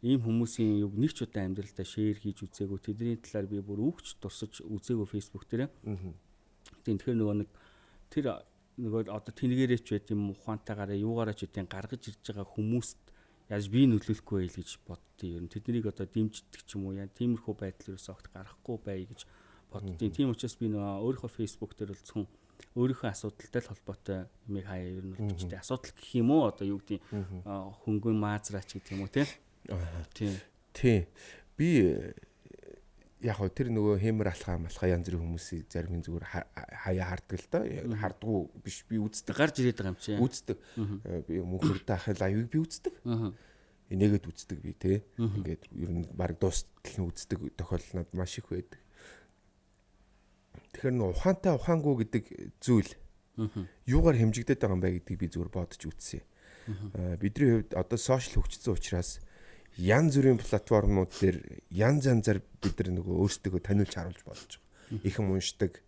Ийм хүмүүсийн юг нэг ч удаа амьдралдаа шеэр хийж үзээгүй. Тэдний талаар би бүр үгч турсаж үзээгүй Facebook дээр. Тэгэхээр нөгөө одоо тэнэгээрээч байт юм ухаантайгаараа юугаараа ч үтэн гаргаж ирж байгаа хүмүүст яаж би нөлөөлөхгүй байл гэж боддیں۔ Ер нь тэднийг одоо дэмждэг ч юм уу яа тиймэрхүү байдал ерөөсөө огт гарахгүй бай гэж боддیں۔ Тийм учраас би нөгөө өөрийнхөө Facebook дээр бол зөвхөн өөрийнхөө асуудалтай л холбоотой юмыг хаяа ер нь бол бичдэг. Асуудал гэх юм уу одоо юу гэдэг хөнгөн маазраач гэдэг юм уу тийм. Би яг хөө тэр нөгөө хэмэр алхаа янз бүрийн хүмүүсийн зарим зүгээр хаяа харддаг л да. Хардгуу биш би үздэг. Гарч ирээд байгаа юм чи. Үздэг. Би мөнхөрдөө ахын лайвыг би үздэг. Энийгэд үздэг би те. Ингээд ер нь баг дуустал нь үздэг тохиолдол надад маш их байдаг. Тэгэхээр нөгөө ухаангүй гэдэг зүйл юугаар хэмжигдээд байгаа юм бэ гэдгийг би зүгээр бодож үзсэн. Бидний хувьд одоо сошиал хөгжсөн учраас янз бүрийн платформуд дээр янз янзаар бид нар нөгөө өөрсдөө таниулж харуулж болж байгаа. Их юм уншдаг,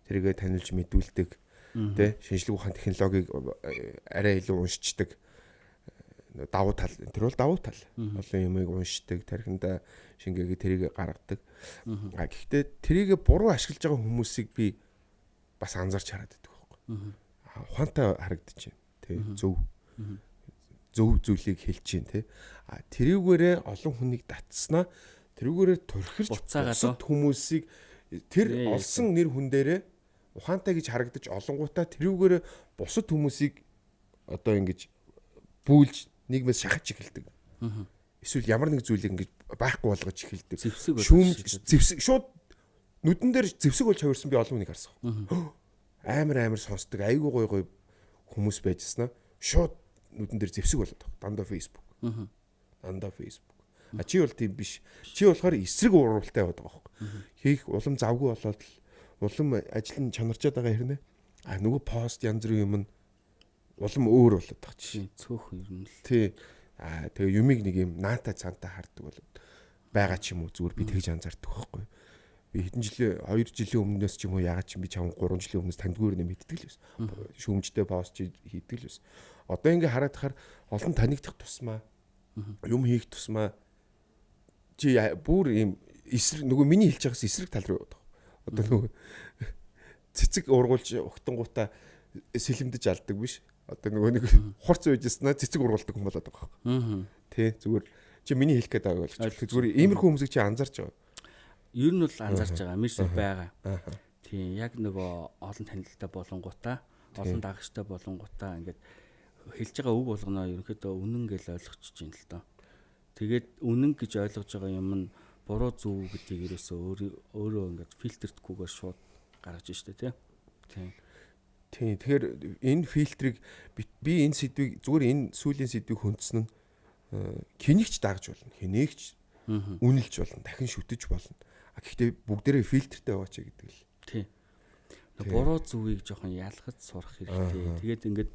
тэрийгэ таниулж мэдүүлдэг, тэ шинжлэх ухааны технологиг арай илүү уншичдаг. Давуу тал тэр бол давуу тал. Олон юмыг уншдаг, тархинда шингээгээ тэрийгэ гаргадаг. Гэхдээ тэрийгэ буруу ашиглаж байгаа хүмүүсийг би бас анзаарч хараад байдаг байхгүй. Ухаантай харагдаж байна, тэ зөв зүйлийг хэлж чинь те. Тэрүүгээрээ олон хүнийг татснаа тэрүүгээрээ турхирч бусад хүмүүсийг тэр олсон нэр хүн дээрээ ухаантай гэж харагдаж олонгуудаа тэрүүгээрээ бусад хүмүүсийг одоо ингэж бүүлж нийгмээс шахаж эхэлдэг. Эсвэл ямар нэг зүйлийг ингэж байхгүй болгож эхэлдэг. Зэвсэг шууд нүдэн дээр зэвсэг болж хувирсан би олон хүнийг харсан. Амар сонсдог айгуу гой хүмүүс байжснаа шууд нүдэн дээр зэвсэг болоод байгаа. Дандаа Facebook. Чи бол тийм биш. Чи болохоор эсрэг ууралтай байдаг байхгүй. Хийх улам завгүй болоод улам ажил нь чанарчаад байгаа хэрнээ. Нөгөө пост янз бүрийн юм нь улам өөр болоод байгаа чи. Цөөх ер нь л. Тий. Тэгээ юмыг нэг юм наата цаантаа хардаг болоод байгаа ч юм уу зүгээр би тэгж анзаардаг байхгүй. Би хэдэн жилийн 2 жилийн өмнөөс ч юм уу ягаад ч би чам 3 жилийн өмнөөс тандгүйр нэ мэддэг л байсан. Шүүмжтэй пост хийдэг л байсан. Одоо ингээ хараад тахаар олон танигдах тусмаа юм хийх тусмаа чи бүр юм эсрэг нөгөө миний хэлж байгаас эсрэг тал руу яваад байгаа. Одоо нөгөө цэцэг ургуулж огтонгуудаа сэлэмдэж алдаг биш. Одоо нөгөө нэг хурц үйжснаа цэцэг ургуулдаг хүн болоод байгаа байхгүй. Тэ зүгээр чи миний хэлэх гээд байгааг ойлгож. Зүгээр иймэрхүү хүмүүсийг чи анзаарч байгаа. Ер нь бол анзаарч байгаа. Мэрсэг байгаа. Тийм яг нөгөө олон танилттай болонгуудаа олон дагагчтай болонгуудаа ингээд хэлж байгаа үг болгоно ерөнхийдөө үнэн гэж ойлгочих чинь л доо. Тэгээд үнэн гэж ойлгож байгаа юм нь буруу зөв гэдгийг ерөөсөө өөрөө ингээд фильтрдгүйгээр шууд гаргаж штэ тий. Тийм. Тэгэхээр энэ фильтрийг би энэ сэдвийг зүгээр энэ сүүлийн сэдвийг хөндсөн нь хэнийгч дагж болно. Хэнийгч үнэлж болно. Дахин шүтэж болно. Гэхдээ бүгдээрээ фильтртэй байгаа ч гэдэг л. Тийм. Буруу зөвийг жоохон ялгаж сурах хэрэгтэй. Тэгээд ингээд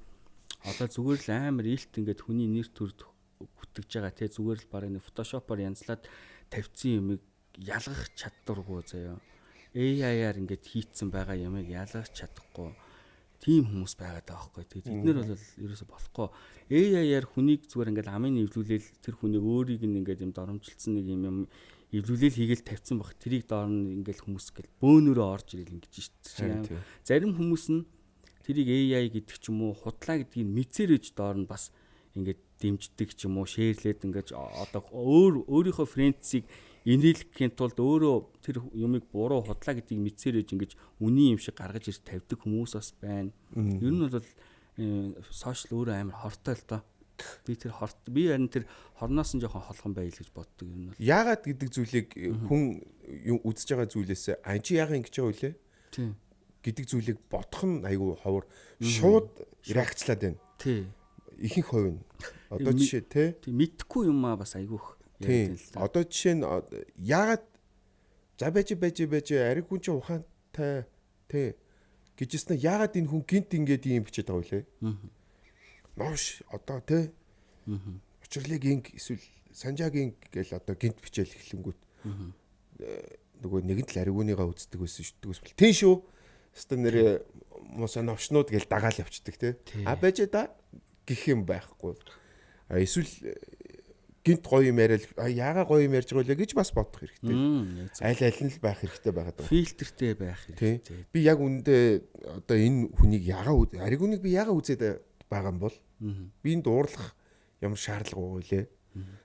одоо зүгээр л амар илт ингээд хүний нэр төр бүтгэж байгаа те зүгээр л барыг нэг фотошопоор янзлаад тавьсан юмыг ялгах чаддаггүй заяа. AI-аар ингээд хийцэн байгаа юмыг ялгах чадахгүй тийм хүмүүс байгаад байгаа байхгүй. Тэгээд эднэр бол ерөөсө болохгүй. AI-аар хүнийг зүгээр ингээд амын нэвлүүлэл тэр хүнийг өөрийг нь ингээд юм доромжилсан нэг юм эвлүүлэл хийгээл тавьсан баг. Тэрийг доор нь ингээд хүмүүс гэл бөөнөрөө орж ирэл ингэж шүү. Зарим хүмүүс нь тэрийг AI гэдэг ч юм уу худлаа гэдгийг мэдсэрэж доор нь бас ингээд дэмждэг ч юм уу шеэрлээд ингээд одоо өөрийнхөө френдсийг инээлгэхийн тулд өөрөө тэр юмыг буруу худлаа гэдгийг мэдсэрэж ингээд үний юм шиг гаргаж ирж тавьдаг хүмүүс бас байна. Ер нь бол сошиал өөрөө амар хортой л доо. Би харин тэр хорноос нь жоохон холхон байл гэж боддог юм бол. Яагаад гэдэг зүйлийг хүн үзэж байгаа зүйлээс чи яагаад ингэж байгаа вүлээ? Тийм. Гэдэг зүйлийг бодох нь айгүй ховор шууд реакцлаад байна. Тийм. Ихэнх хувь нь. Одоо жишээ тий. Тийм мэдхгүй юм аа бас айгүйх Тийм. Одоо жишээ нь яагаад за байж ариг хүн чинь ухаантай тий гэжсэн яагаад энэ хүн гинт ингээд юм бичээд байгаа вэ? Nooш одоо тий. Учрлыг инг эсвэл санжаагийн гээл одоо гинт бичээл эхлэнгүүт нөгөө нэгэн л аригууныгаа үздэг байсан шүү дээ. Тийм шүү. Хэвээ нэрээ муса новшнууд гээл дагаал явцдаг тий. Байж да гэх юм байхгүй. Эсвэл гинт гоё юм яриад яага гоё юм ярьж байгаа лээ гэж бас бодох хэрэгтэй. Аль нь л байх хэрэгтэй байгаад байна. Фильтртэй байх хэрэгтэй. Би яг үндэ одоо энэ хүнийг яага аригуунийг би яага үзээд байгаа юм бол би энэ дуурлах ямар шаардлага байгаа вэ?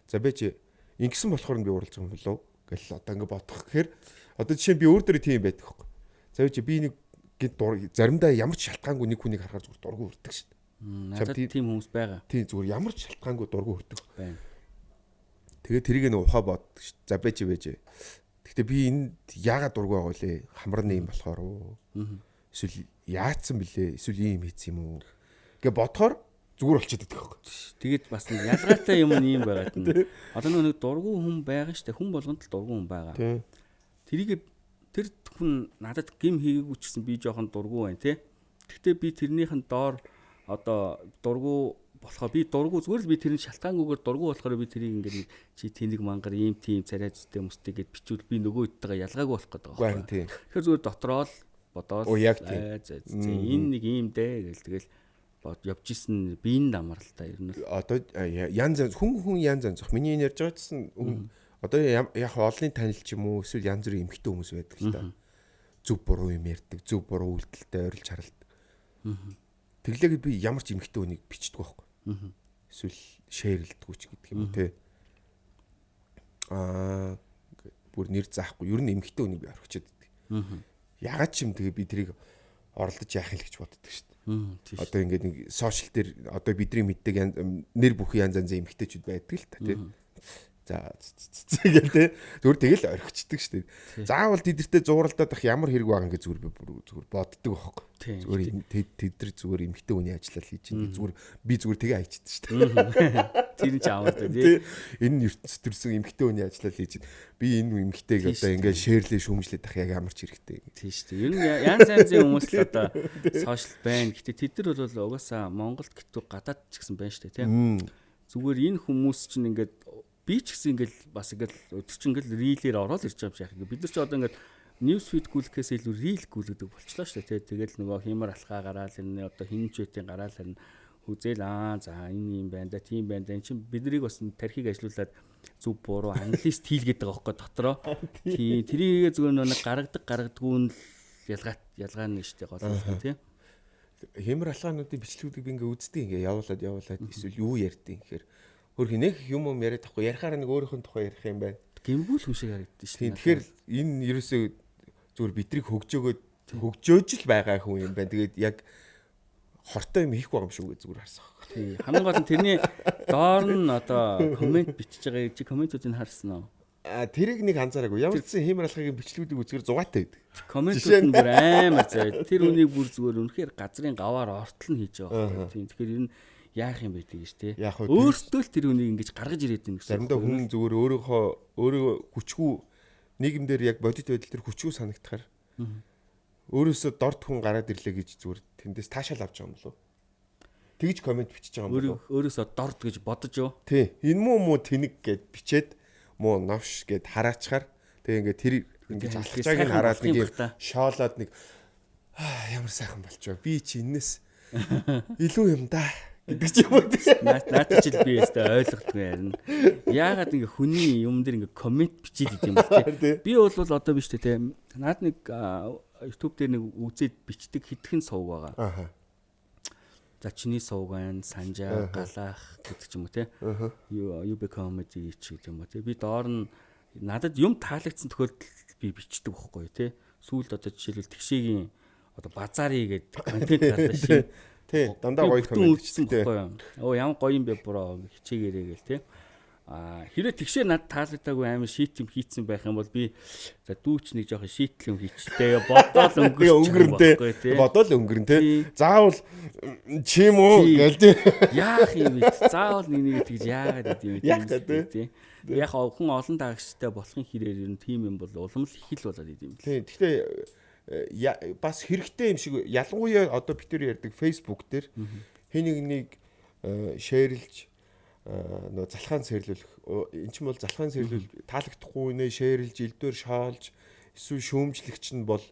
За бэж ингэсэн болохоор би уурлаж байгаа юм болов гэл одоо ингэ бодох гэхээр одоо жишээ би өөр дөр тийм байдаг хөөх. За бэж би нэг гинт заримдаа ямар ч шалтгаангүй нэг хүнийг харахаар зүгээр дургу өрдөг шүү дээ. Надад тийм хүмүүс байгаа. Тийм зүгээр ямар ч шалтгаангүй дургу өрдөг байна. Тэгээ тэрийг нэг ухаа боддог шүү. За байж. Гэхдээ би энд яагаад дургу байгаа вэ? Хамрын юм болохоор уу? Эсвэл яатсан бэлээ? Эсвэл ийм хийц юм уу? Гэ бодохоор зүгээр болчиход идэх хөөх. Тэгээд бас нэг ялгаатай юм ийм байгаад нь. Одоо нэг дургу хүн байгаа шүү дээ. Хүн болгонд л дургу хүн байгаа. Тэрийг тэр хүн надад гим хийгээгүй ч гэсэн би жоохон дургу байна тий. Гэхдээ би тэрнийхэн доор одоо дургу болохоор би дургу зүгээр л би тэрний шалтгаангүйгээр дургу болохоор би тэрийг ингээд чи тэнэг мангар ийм тийм царай зүстэй мөстэй гэд бичвэл би нөгөө хэдтэйгээ ялгаагүй болох гэдэг байгаа байхгүй. Тэгэхээр зүгээр дотроо л бодоод энэ нэг ийм дээ гэл тэгэл явж исэн биеийн дамар л та ер нь. Одоо янз хүн янз зах. Миний энэ ярьж байгаа гэсэн одоо яг олонний танил ч юм уу эсвэл янз бүрийн эмэгтэй хүмүүс байдаг л та. Зөв буруу юм ярьдаг, зөв буруу үйлдэлтэй ойрлж харалдаг. Тэглээгээд би ямар ч эмэгтэй хүнийг бичдэг байхгүй. Эсвэл шеэрлдэг ч гэдэг юм те. Бүр нэр заахгүй. Ер нь эмэгтэй хүнийг би орхичод байдаг. Ягаад ч юм тэгээ би тэрийг оролдож яах юм л гэж боддог шүү дээ. Одоо ингээд нэг сошиал дээр одоо бидний мэддэг нэр бүхэн янз янзын эмэгтэйчүүд байдаг л та тийм. За гэл те зүгээр тэгэл орхичдаг шүү дээ. Заавал тэдэртээ зууралдаад ах ямар хэрэг байгаа ингээ зүгээр би зүгээр боддог байхгүй. Зүгээр тэдэр зүгээр эмэгтэй хүний ажиллал хийж байгаа. Зүгээр би зүгээр тэгээ хайчихдээ шүү дээ. Тэр нь ч аавал тий. Энэ ертөнцийн төрсөн эмэгтэй хүний ажиллал хийж би энэ эмэгтэйг одоо ингээ шеэрлээ шүүмжлээд ах яг ямар ч хэрэгтэй. Тий шүү дээ. Ер нь янз янзын хүмүүс л одоо сошиал байна. Гэтэ тэд нар бол угаасаа Монголд гэтүү гадаад ч гэсэн байна шүү дээ тий. Зүгээр энэ хүмүүс чинь ингээд би ч гэсэн ингээл бас ингээл өдөр чинь ингээл рилээр ороод ирж байгаа юм шиг яг бид нар ч одоо ингээл ньюс фид гүйлэхээс илүү рил гүйлдэг болчлоо шүү дээ. Тэгэл нөгөө хямар алхаа гараал энэ одоо хинчвэтийн гараал харин хүзээл за энэ юм байна да тийм байна да эн чинь биднийг бас тархийг ажилуулад зүв буруу англист хийлгээд байгаа байхгүй дотроо. Тийм тэрийг зүгээр нэг гаргадаггүй нь ялгаа нэг шүү дээ гол тийм. Хямар алхаануудын бичлэгүүдийг би ингээ үздэг ингээ явуулаад эсвэл юу ярьдیں гэхээр хөр хинэх юм яриад тахгүй ярихаар нэг өөрийнх нь тухай ярих юм байна. Гэмгүүл хүн шиг харагддаг шүү дээ. Тэгэхээр энэ ерөөсөө зүгээр бидрийг хөгжөөж л байгаа хүн юм байна. Тэгээд яг хортой юм хийх байгаа юм шүү зүгээр харсан. Тий. Хамгийн гол нь тэрний доор нь одоо комент бичиж байгаа чи комментуудыг харсан уу? Тэрийг нэг анзаараагүй. Ямар ч хэмэр алхагийн бичлэгүүдийг үзгээр зугаатай байдаг. Комментууд нь бүр амар заяа. Тэр үнийг бүр зүгээр үнэхээр газрын гаваар ортол нь хийж байгаа. Тийм. Тэгэхээр энэ яах юм бэ тийш тий. Өөртөө л тэр үнийг ингэж гаргаж ирээд байна гэсэн. Заримдаа хүн зүгээр өөрөө хүчгүй нийгэмдэр яг бодит байдал төр хүчгүй санагдахаар өөрөөсөө дорд хүн гараад ирлээ гэж зүгээр тэндээс таашаал авч байгаа юм болов. Тэгж комент бичиж байгаа юм болов. Өөрөөсөө дорд гэж бодож юу? Тий. Энэ муу тэнэг гэд бичээд муу навш гэд хараачаар тэгээ ингээ тэр ингэж алхаж байгааг хараад нэг юм шоолоод нэг ямар сайхан болчихоо. Би чи энэс илүү юм да гэдэг ч юм уу. Наад чи би ястаа ойлгохгүй ярина. Яагаад ингээ хүний юм дээр ингээ комент бичиж идэв юм бэ? Би бол одоо биш те. Наад нэг YouTube дээр нэг үзээд бичдэг хитгэн сувг байгаа. За чиний сувг байна, санжаа, галаах гэдэг ч юм уу те. You become comedy гэдэг юм уу те. Би доор нь надад юм таалагдсан тохиолдолд би бичдэг байхгүй те. Сүүлд одоо жишээлбэл тэгшээгийн одоо базарыг гэдэг контент гаргаж шин. Тий, дандаа гоё комент бичдэг байхгүй юу? Ямар гоё юм бэ буруу хичээгээрээ гээл те. Хэрэг тэгшээ над таалагдаагүй амар шийт юм хийцэн байх юм бол би за дүүч нэг жоохон шийтэл юм хийчтэй бодоол өнгөрнтэй бодоол өнгөрнтэй заавал чим үү гээл тий. Яах юм бэ? Заавал нэг тэгж яагаад гэдэг юм бэ? Яг хүн олон даагчтай болохын хэрээр ер нь тийм юм бол улам л их л болоод идэм бил. Тийм. Гэхдээ бас хэрэгтэй юм шиг ялангуяа одоо бид нар ярьдаг Facebook дээр хэн нэгнийг шеэрлж нөө залхаан сэрлүүлэх эн чинь бол залхаан сэрлүүл таалагдахгүй нэ шеэрлж элдвэр шаалж эсвэл шүүмжлэгч нь бол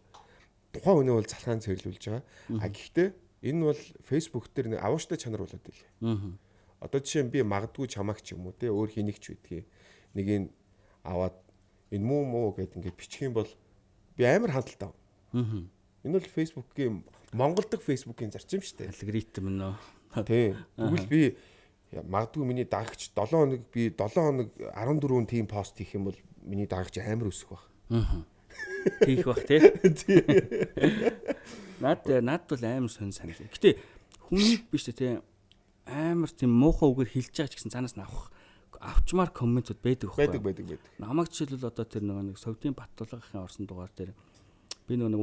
тухайн үнэ бол залхаан сэрлүүлж байгаа. А гэхдээ энэ бол Facebook дээр нэг авууштай чанар болоод ирлээ. Одоо жишээ нь би магадгүй чамаг ч юм уу те өөр хэнийг ч үдгийг нэг нь аваад энэ муу гэд ингээд бичих юм бол би амар хандлтаа. Энэ бол Facebook-ийн Монгол дахь Facebook-ийн зарчим шүү дээ. Алгоритм нөө. Тийм. Тэгвэл би магадгүй миний дагагч 7 хоног би 7 хоног 14 тийм пост хийх юм бол миний дагагч амар өсөх баг. Хийх бах тий. Наад бол амар санаа. Гэтэ хүнийг биш тий амар тийм муухай үгээр хэлж байгаа ч гэсэн цаанаас нь авчмаар комментууд байдаг байхгүй. Байдаг. Намайг жишээлбэл одоо тэр нэг Совдын Баттулгын орсон дугаар дээр би нэг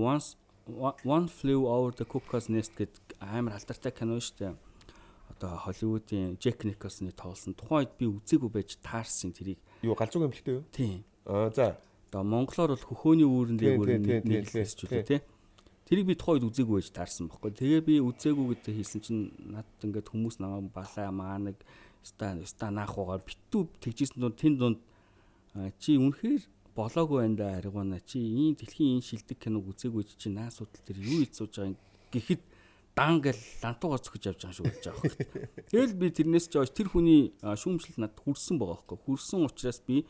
One Flew Over the Cuckoo's Nest гэдэг амар алдартай кино шүү дээ. Одоо Холливуудын Джек Николсны тоглосон. Тухайн үед би үзээгүй байж таарсан тэрийг. Юу галзуу гэмтэлтэй юу? Тийм. За. Одоо монголоор бол хөхөөний үүрэн дээр нэрлэж шүү дээ тий. Тэрийг би тухайн үед үзээгүй байж таарсан байхгүй. Тэгээ би үзээгүй гэдэг хэлсэн чинь надад ингээд хүмүүс намайг балаа маанаг ста наахугаар битүү тэгжсэн дунд тэн дунд чи үнэхээр болоогүй байна да аригуна чи ийм дэлхийн энэ шилдэг киног үзээгүй чи наа судал тэр юу хийж сууж байгаа гэхэд дан гэл лантуугаар зөхөж явж байгаа шүү гэж байгаа хэрэг. Тэгэл би тэрнээс ч тэр хүний шүүмжлэл надад хүрсэн байгаа байхгүй. Хүрсэн учраас би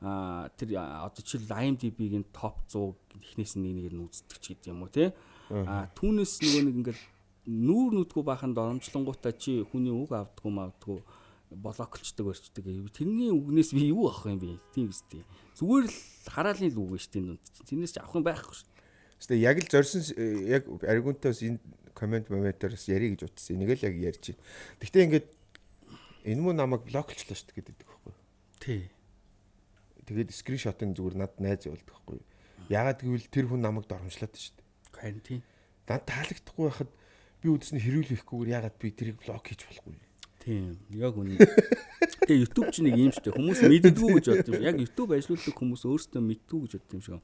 тэр одоо жишээл IMDb-ийн топ 100 эхнээс нэгийг нь үздэг ч гэдэг юм уу те. Түүнээс нөгөө нэг ингээд нүүр нүдгүй бахан доромжлонгуудаа чи хүний үг авдаггүй мавдаггүй блоклчдаг өрчдөг. Тэрний үгнээс би юу авах юм бэ? Тийм үстэй. Зүгээр л хараалын үг гэж тийм дунд. Тэрнээс ч авах юм байхгүй шүү. Гэхдээ яг л зорьсон яг аригунтаас энэ комментоос ярих гэж утсан. Энийг л яг ярьж байна. Гэхдээ ингээд энэ муу намайг блоклчлаа шүү гэдэг байхгүй. Тий. Тэгээд скриншотын зүгээр над найз болдог байхгүй. Ягаад гэвэл тэр хүн намайг доромжлоод шүү дээ. Харин тий. Над таалагдахгүй байхад би үдснэ хэрүүлэхгүйгээр ягаад би тэрийг блок хийж болохгүй. Тийм. Яг үнэ. Тэгээ YouTube ч нэг юм шүү дээ. Хүмүүс мэддэггүй гэж боддог юм. Яг YouTube ажилладаг хүмүүс өөрсдөө мэддэггүй гэж боддог юм шиг.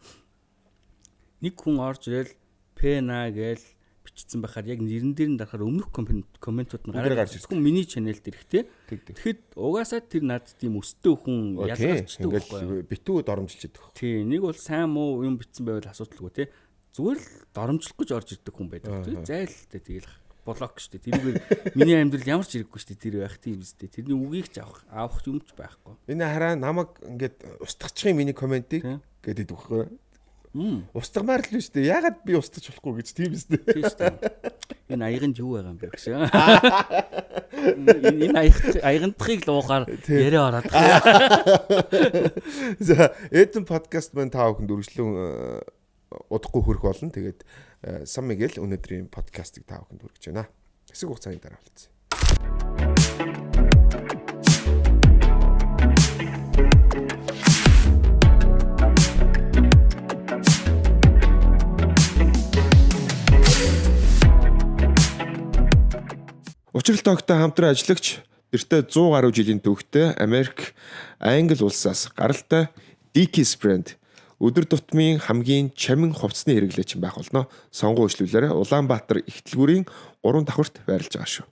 Нэг хүн орж ирэл Пна гээл бичсэн байхаар яг нэрэн дээр нь дарахаар өмнөх комментууд нь гарч ирсэн. Миний чанел дээр ихтэй. Тэгэхэд угаасаа тэр над тийм өстэй хүн ялгарчдаг байхгүй юу? Битүү доромжилж идэх. Тийм. Нэг бол сайн муу юм бичсэн байвал асуудалгүй те. Зүгээр л доромжлох гэж орж ирдэг хүн байдаг. Зайлтай тэгэл блок штэ. Тэрүүгээр миний амьдрал ямар ч хэрэггүй штэ. Тэр байх тийм үстэй. Тэрний үгийг ч авах юм ч байхгүй. Энэ хараа намайг ингээд устгахчихын миний комментиг гэдэг байхгүй. Устгамаар л шүү дээ. Ягаад би устгах болохгүй гэж тийм үстэй. Тийм штэ. Энэ аяганд юу байгаа юм бэ гэж. Энэ аягандхыг л уухаар яриа ороод. За, Эдэн подкаст маань та бүхэнд үргэлжлэн удахгүй хүрэх болно. Тэгээд Сан Мигэл өнөөдрийн подкастыг та бүхэнд хүргэж байна. Хэсэг хугацааны дараа болцсон. Учрал тогтой хамтран ажиллагч эртээ 100 гаруй жилийн түүхтэй Америк, Англи улсаас гаралтай Dickies брэнд өдөр тутмын хамгийн чамин хувцсны хэрэглээч байх болно. Сонгуун үйлчлүүлээрээ Улаанбаатар Ихтлгүүрийн 3 давхарт байрлаж байгаа шүү.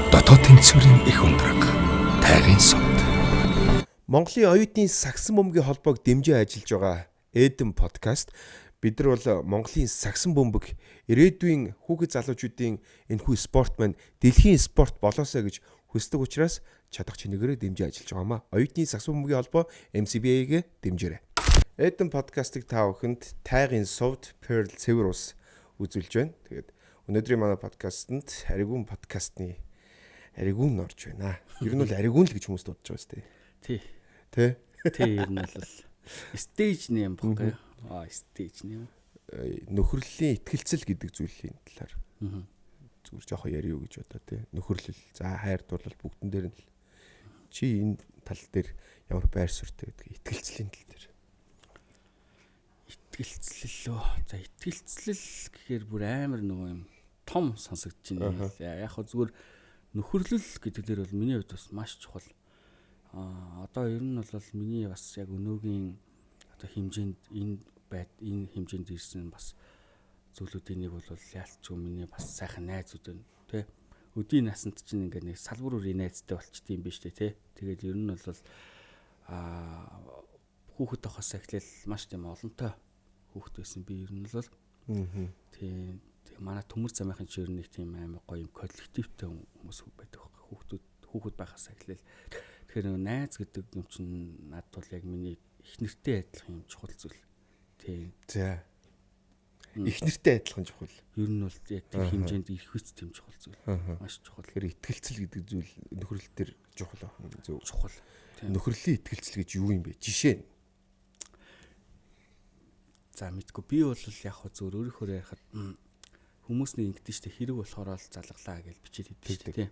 Дотоод тэнцвэрийн их ундраг, тайгын сод. Монголын оюутны сагсан бөмбөгийн холбоог дэмжиж ажиллаж байгаа Эдэн подкаст. Бид нар бол Монголын сагсан бөмбөг ирээдүйн хүүхэд залуучуудын энэхүү спорт маань дэлхийн спорт болоосоо гэж хүсдэг учраас чадах чинэгээрээ дэмжиж ажиллаж байгаамаа. Оюутны сагсан бөмбөгийн холбоо MCBA-гээ дэмжээрэй. Эдэн подкастыг та бүхэнд тайгын сод Pearl цэвэр ус үзүүлж байна. Тэгээд өнөөдрийн манай подкастэнд Аригун подкастны Аригун орж байна. Ер нь бол Аригун л гэж хүмүүс дуудаж байгаа сте. Тий. Тэ? Тий, ер нь бол stage name баггүй. Stage name. Нөхөрлөлийн ихтгэлцэл гэдэг зүйлийн талаар. Зүгээр жоохон яриу гэж бодоо тий. Нөхөрлөл. За хайр дурлал бүгдэн дээр нь л. Чи энэ тал дээр ямар байр суурьтай гэдэг итгэлцлийн тал дээр. Итгэлцлэл лөө. За итгэлцлэл гэхээр бүр амар нөгөө юм том сонсогдож байна. Яг хөө зүгээр нөхөрлөл гэдэг дээр бол миний хувьд бас маш чухал. Одоо ер нь бол миний бас яг өнөөгийн одоо хэмжээнд энэ хэмжээнд ирсэн бас зүйлүүдийн нэг бол яалтчгүй миний бас сайхан найзууд байна тий. Өдийн насанд чинь ингээд нэг салбар бүрийн найзтай болчтой юм биш үү тий. Тэгээд ер нь бол хүүхэд авахаас эхлээл маш тийм олонтой хүүхэд байсан би ер нь бол тий. Манай төмөр замынхын чинь ер нь нэг тийм амар гоё юм коллективтэй хүмүүс байдаг байхгүй. Хүүхэд байхаас эхлээл тэгэхээр найз гэдэг юм чинь надад бол яг миний их нэртэй адилхан юм чухал зүйл. Тий. За. Их нэртэй адилхан чухал. Ер нь бол яг тэр хэмжээнд ирэх үст тийм чухал зүйл. Маш чухал. Тэгэхээр итгэлцэл гэдэг зүйл нөхөрлөл төр чухал байна. Зөв. Чухал. Нөхрөлийн итгэлцэл гэж юу юм бэ? Жишээ нь. За мэдгүй би бол яг хөө зөв өөрийнхөө ярихад хүмүүс нэг ингэдэж штэ хэрэг болохоор л залглаа гэж бичиж хэлдэг штэ тий.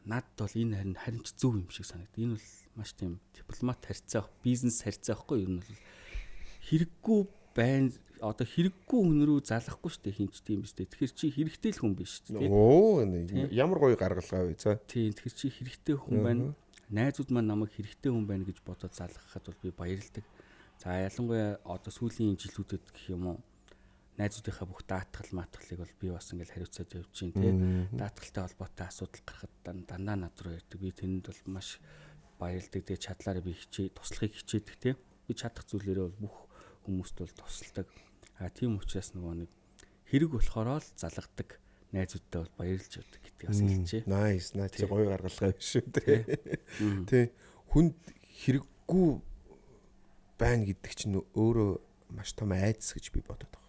Надад бол энэ харин ч зөв юм шиг санагдав. Энэ бол маш тийм дипломат харьцаа, бизнес харьцаа байхгүй юу? Ер нь бол хэрэггүй байна. Одоо хэрэггүй хүн рүү залгахгүй штэ хинч тийм биз дээ. Тэгэхээр чи хэрэгтэй л хүн биш штэ тий. Оо ямар гоё гаргалгаа вэ цаа. Тийм тэгэхээр чи хэрэгтэй хүн байна. Найзууд маань намайг хэрэгтэй хүн байна гэж бодоод залгахад бол би баярлдаг. За ялангуяа одоо сүүлийн жилүүдэд гэх юм уу найзуудынхаа бүх даатгал матгалыг бол би бас ингээл хариуцаад явж чинь тий. Даатгалтай холбоотой асуудал гарахад дандаа над руу ярьдаг. Би тэнд бол маш баярлдаг. Тэгээ чадлаараа би туслахыг хичээдэг тий. Би чадах зүйлээрээ бол бүх хүмүүст бол тусалдаг. Тийм учраас нөгөө нэг хэрэг болохоор л залгадаг найзуудтай бол баярлж явдаг гэдгийг бас хэлчихэ. Nice. Гоё гаргалгаа биш үү тий. Тий. Хүнд хэрэггүй байна гэдэг чинь өөрөө маш том айдас гэж би бодоод байгаа.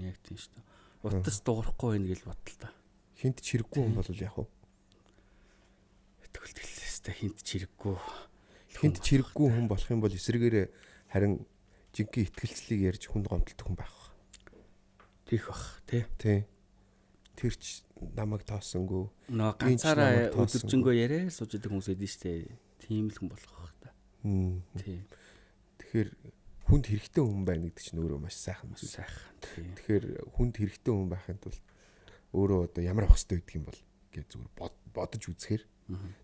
Яг тийм шүү дээ. Утас дуурахгүй байх гэж бодлоо та. Хинт ч хэрэггүй хүн бол яг уу. Итгэлтэй хинт ч хэрэггүй. Хинт ч хэрэггүй хүн болох юм бол эсрэгээрээ харин жинхэнэ итгэлцлийг ярьж хүнд гомдолдог хүн байх. Тийх бах тий. Тэр ч намайг тоосонгүй. Нөө ганцаараа өдөржингөө яриа сууж байгаа хүмүүс эдэн штэ. Тийм л хүн болох байх та. Тий. Тэгэхээр хүнд хэрэгтэй хүн байна гэдэг чинь өөрөө маш сайхан зүйл. Сайхан. Тэгэхээр хүнд хэрэгтэй хүн байхын тулд өөрөө одоо ямар авах хэрэгтэй гэдэг юм бол гэж зүгээр бодож үзэхээр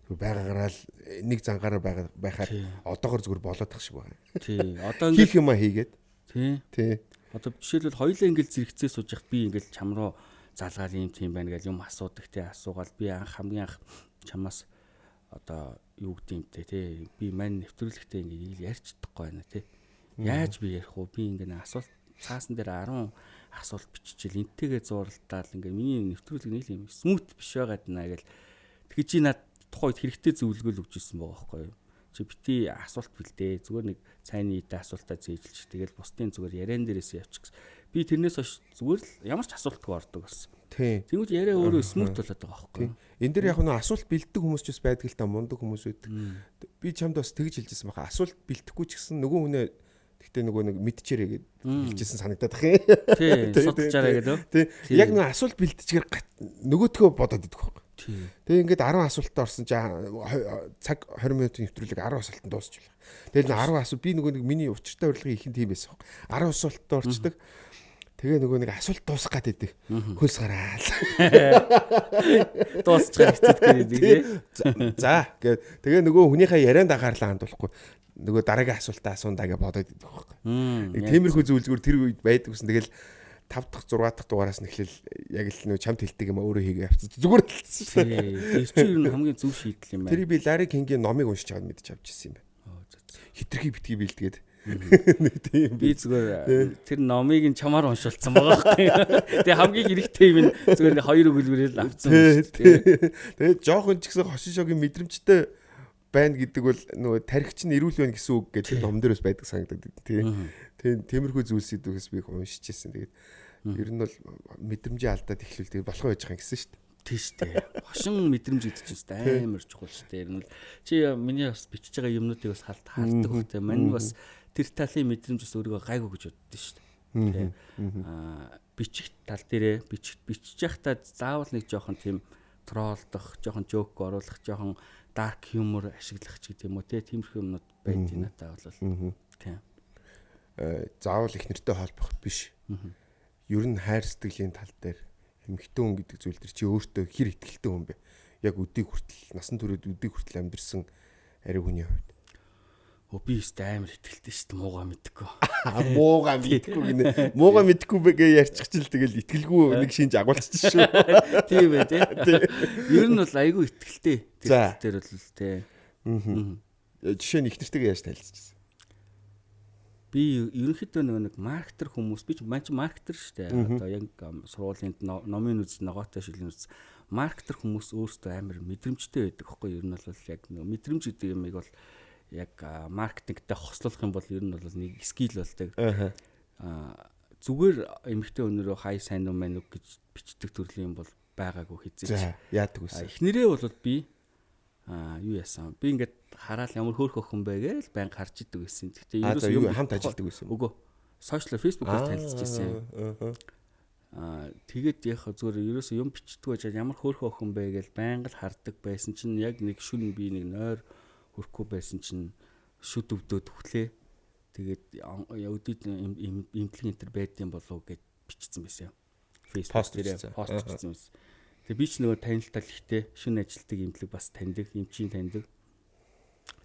зүгээр байгаагаараа л нэг зангаараа байхаар одоогор зүгээр болоод тах шиг байна. Тий. Одоо ингээд хийх юмаа хийгээд. Тий. Одоо жишээлбэл хоёулаа ингээд зэрэгцээ сууж яхад би ингээд чам руу залгаад юм тийм байна гэж юм асуудаг тий. Асуугаад би хамгийн анх чамаас одоо юу гэдэм те тий. Би мань нэвтрүүлэгтээ ингээд ярьж чадахгүй байна тий. Яаж би ярих вэ? Би ингээд асуулт цаасан дээр 10 асуулт биччихэл энтэйгээ зууралтаал ингээд миний нэвтрүүлэг нэг юм смут биш байгаад наа гэл. Тэгэхээр чи над тухайд хэрэгтэй зөвлөгөөл өгч ирсэн байгаа байхгүй юу? Чи бити асуулт бэлдээ. Зүгээр нэг сайн нийтээ асуултаа зээжлж тэгэл бусдын зүгээр яриан дээрээс явчих гэсэн. Би тэрнээс хойш зүгээр л ямар ч асуултгүй ордог болсон. Тийм. Тэнгүүд яриа өөрөө смут болоод байгаа байхгүй юу? Энд дээр яг нэг асуулт бэлддэг хүмүүс ч бас байдаг л та мундаг хүмүүс байдаг. Би чамд бас тэгж хэлжсэн баха. Асуулт бэлдэхгүй ч гэсэн нөгөө хүнээ гэхдээ нөгөө нэг мэдчихэрэй гэж хэлжсэн санагдаад бах юм. Тийм. Судалчаарай гэдэг. Тийм. Яг нэг асуулт бэлдчихээр нөгөөдгөө бодоод идэх байхгүй. Тэгээ ингээд 10 асуултад орсон чи цаг 20 минутын нэвтрүүлэг 10 асуултанд дуусчихлаа. Тэгэл 10 асуулт би нөгөө нэг миний учиртай урилгын ихэн тийм байсан. 10 асуултад орчдөг. Тэгээ нөгөө нэг асуулт дуусах гад идэг. Хөлс гараал. Дуусчих хэцүү гэдэг. За тэгээ нөгөө хүнийхээ ярианд анхаарлаа хандуулахгүй нөгөө дараагийн асуултаа асуундаа гэж бодоод идэх байхгүй. Тиймэрхүү зүйлсгөр тэр үед байдаг гэсэн. Тэгэл 5 дахь 6 дахь дугаараас нь эхлээл яг л нөө чамд хэлдэг юм өөрөө хийгээ авчихсан. Зүгээр л. Тэр чинь ер нь хамгийн зөв шийдэл юм байна. Тэр би Ларри Кингийн номыг уншиж байгааг мэдчих авч ирсэн юм байна. Хитрхи битгий бэлдгээд. Би зүгээр тэр номыг нь чамаар уншуулсан байгаа байхгүй. Тэгээ хамгийн хэрэгтэй юм нь зүгээр хоёр өгүүлбэрээр л авцсан. Тэгээ жоохон ч гэсэн хошишогийн мэдрэмжтэй байна гэдэг бол нөгөө тархич нь эрүүл байна гэсэн үг гэдэг ном дээрээс байдаг санагдаад тийм. Тиймэрхүү зүйлсүүдээс би уншиж ирсэн. Тэгээд ер нь бол мэдрэмжийн алдаад эхлүүл тэгээд болох байж байгаа юм гэсэн шүү дээ. Тийм шүү дээ. Хошин мэдрэмж гэдэг чинь амар чухал шүү дээ. Ер нь чи миний бас бичиж байгаа юмнуудыг бас хардаг хөөхтэй. Мань бас тэр талын мэдрэмж бас өөрийгөө гайгүй гэж боддоо шүү дээ. Бичих тал дээрээ бичиж явахдаа заавал нэг жоохон тийм троллдох, жоохон жоок оруулах, жоохон dark humor ашиглах ч гэдэг юм уу тиймэрхүү юмнууд байдгийг надад бол тийм. Заавал их нэртэй холбох биш. Ер нь хайр сэтгэлийн тал дээр эмэгтэй хүн гэдэг зүйл төр чи өөртөө хэр ихтэй хүн бэ? Яг өдийг хүртэл насан туршид өдийг хүртэл амьдэрсэн ари хүний хувьд. Би өстэй амар ихтэй шүү дээ муугаа мэдхгүй. Муугаа мэдхгүй гинэ. Муугаа мэдхгүй бэгээ ярьчихчил тэгэл итгэлгүй нэг шинж агуулчих шүү. Тийм ээ тий. Ер нь бол айгүй ихтэй. Тэр бол тий. Жишээ нь их нэртэйгээ яаж танилцчихсан? Би ерөнхийдөө нэг маркетер хүмүүс би ч маркетер шүү дээ. Одоо яг сургуулийн номын үз ногоотой шилэн үз маркетер хүмүүс өөрсдөө амар мэдрэмжтэй байдаг хөөхгүй. Ер нь бол яг мэдрэмж гэдэг юмыг бол яг маркетингтэй хослуулах юм бол ер нь бол нэг скил болдог. Зүгээр эмэгтэй өнөрөө хай сайн уу мэн үг гэж бичдэг төрлийн юм бол байгаагүй хизээч. Яадаг үсэн. Эхнэрээ бол би юу яасан. Би ингээд хараад ямар хөөх охин бэ гэж байнга харж идэг гэсэн. Гэхдээ ерөөсөө хамт ажилладаг байсан. Үгүй. Сошиал фейсбүүкээр танилцчихсан юм. Тэгээд яг зүгээр ерөөсөө юм бичдэг байж ямар хөөх охин бэ гэж байнга л хардаг байсан чинь яг нэг шүн би нэг нойр хөрөхгүй байсан чинь шүд өвдөөд хүлээ. Тэгээд өдөрт имплэг энтер байдсан болов гэж бичсэн байсан юм. Фейсбүүк дээр пост хийсэн байсан. Тэгээ би ч нөгөө танилтал ихтэй шүн ажилтдаг имплэг бас таньдаг, эмчийн таньдаг.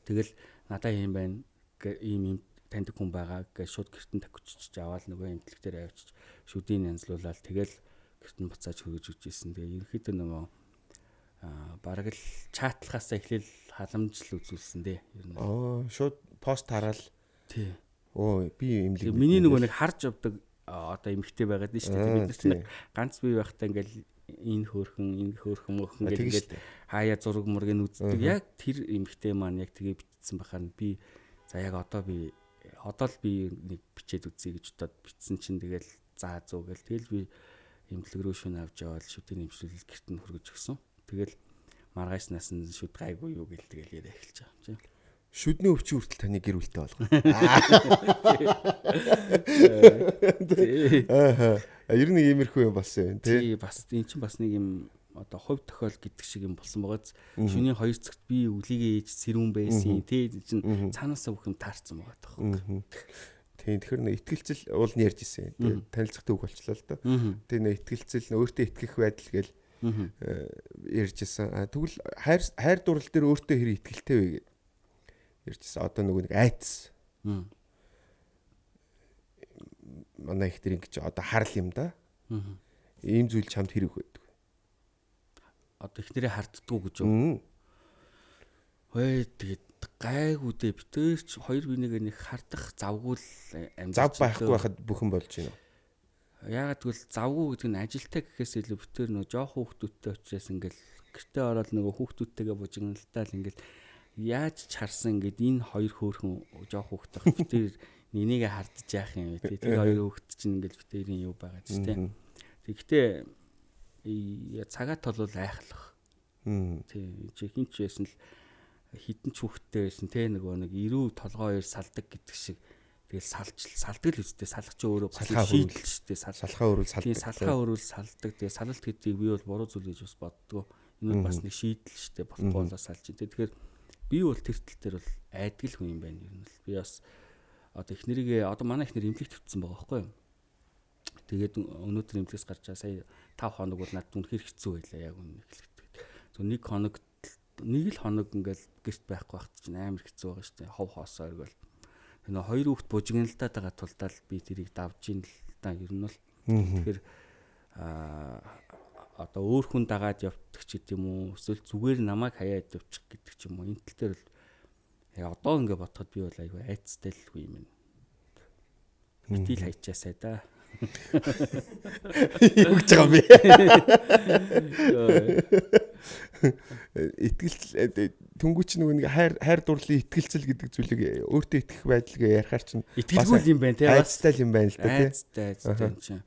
Тэгэл надаа юм байна. Ийм таньдаг хүн байгаа гэж шууд гэртэн тавьчихж аваад нөгөө имплэг дээр авчиж шүдийг янзлуулаад тэгэл гэртэн буцааж хөргөж үжсэн. Тэгээ ерөнхийдөө нөгөө бараг л чатлахаасаа эхлээл халамжл үзүүлсэн дээ. Ер нь. Шууд пост хараад. Тий. Би имлэг. Миний нөгөө нэг харж авдаг одоо эмэгтэй байгаад нь шүү дээ. Бид нар чинь ганц бие байхдаа ингээл энэ хөөрхөн мөхөн гэдэг хаяа зураг мургийг үздэг. Яг тэр эмэгтэй маань яг тэгээ бичсэн бахаар би за яг одоо л би нэг бичээд үзье гэж бодоод бичсэн чинь тэгэл заа зөө гэл тэгэл би эмнэлэг рүү шүн авч яваад шүдийн эмчилэл гэрт нь хөргөж өгсөн. Тэгэл маргаашнаас нь шүд гайгүй юу гэл тэгэл яриа эхэлж байгаа юм чи. Шүдний өвчин хүртэл таны гэр бүлтэй болгоо. Ер нь иймэрхүү юм болсон юм тий. Бас эн чинь бас нэг юм одоо хувь тохиол гэдэг шиг юм болсон байгааз шүний хоёр цагт би үлигээ ээж сэрүүн байсан тий чинь цаанаасаа бүх юм таарсан байгаа тоххой. Тийм тэгэхээр нэг итгэлцэл уул нь ярьж исэн. Танилцахтай үг болчлоо л доо. Тэгээ нэг итгэлцэл өөртөө итгэх байдал гээл ярьж исэн. Тэгвэл хайр дурлал дээр өөртөө хэр итгэлтэй вэ гэж ярьжсэн. Одоо нөгөө нэг айц. Манай их тэр ингэж одоо харал юм да. Ийм зүйл чамд хэрэг байдаг. Одоо их нэрээ харддггүй гэж юу? Тэгээд гайгүй дээ битэрч хоёр бинийг нэг хардах завгүй л амьд. Зав байхгүй байхад бүхэн болж байна. Яагаад гэвэл завгүй гэдэг нь ажилтаа гэхээс илүү битэр нөгөө жоох хүүхдүүдтэй учраас ингээл гэртээ ороод нөгөө хүүхдүүдтэйгээ бужигналтаал ингээл яаж ч харсан ингээд энэ хоёр хөөрхөн жоох хүүхдтэй битэр нэнийгээ хардж яах юм бэ тий. Тэр хоёр хүүхд чинь ингээл битэрийн юу байгаа ч тий. Тэгэхдээ цагаат толвол айхлах. Тий чи хин ч байсан л хідэн ч хүүхдтэй байсан те нөгөө нэг 90 толгой хоёр салдаг гэдэг шиг тэгэл салдаг л үстэй салах чи өөрөө шийдэл штэ салхаа өрөөл салдаг. Тийм салхаа өрөөл салдаг. Тэгээ салалт гэдгийг би бол буруу зүйл гэж бас боддгоо. Энэ бол бас нэг шийдэл штэ болтгоолоо салж. Тэгэхээр би бол тэр тал дээр бол айдгал хүн юм байна ер нь. Би бас одоо эхнэрийгээ одоо манай эхнэр имлэг төвцсөн байгаа байхгүй юу? Тэгээд өнөөдөр имлэгс гарчаа сая 5 хоног бол надад үнэхээр хэцүү байлаа яг үнэ эхлэхдээ. Зөв нэг л хоног ингээл гэрт байхгүй байхад чинь амар хэцүү байгаа шүү дээ. Хов хоосоо иргэл. Тэгээ хоёр хүүхд бужигналтаад байгаа тулдаа би тэрийг давж ийн л та ер нь бол. Тэгэхээр одоо өөр хүн дагаад явдаг ч гэдэм үү эсвэл зүгээр намайг хаяад явчих гэдэг ч юм уу. Энэ тал дээр л одоо ингээ бодоход би бол айгүй айцтай л үгүй юм. Битил хайчаасаа да. Юу гэж байгаа бэ? Итгэл түнгүүч нэг хайр дурлалын итгэлцэл гэдэг зүйлийг өөртөө итгэх байдалгаа ярихаар чинь итгэлгүй юм байна те айцтай юм байна л да те. Айцтай чинь.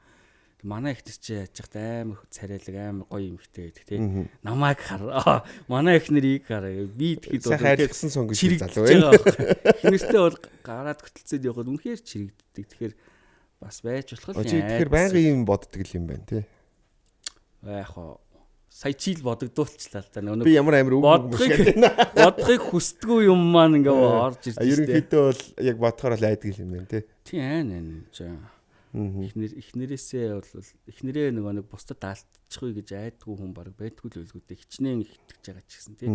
Манай ихтер чи яаж яхад амар царайлаг амар гоё юм ихтэй гэдэг те. Намайг хар. Манай ихнэрийг хар. Би тэгэхэд хайрлсан сон гэж залуу байна. Ихнэртэй бол гараад хөтөлцөөд явахад үнэхээр чирэгддэг. Тэгэхээр бас байж болох юм. Тэгэхээр байнгын юм боддог юм байна те. Яг хоо сая чийл бодогдуулчлаа л да. Би ямар амар үг бодохыг хүсдэггүй юм маань ингээ орж ирж байна. Ерөнхийдөө бол яг бодохоор л айдаг юм байна тий. Тийм эхнэрээсээ бол эхнэрээ нэг бусдад даалтчихгүй гэж айдгүй хүн баг байдгүй л үлгүүдээ хичнээн итгэж байгаа ч гэсэн тий.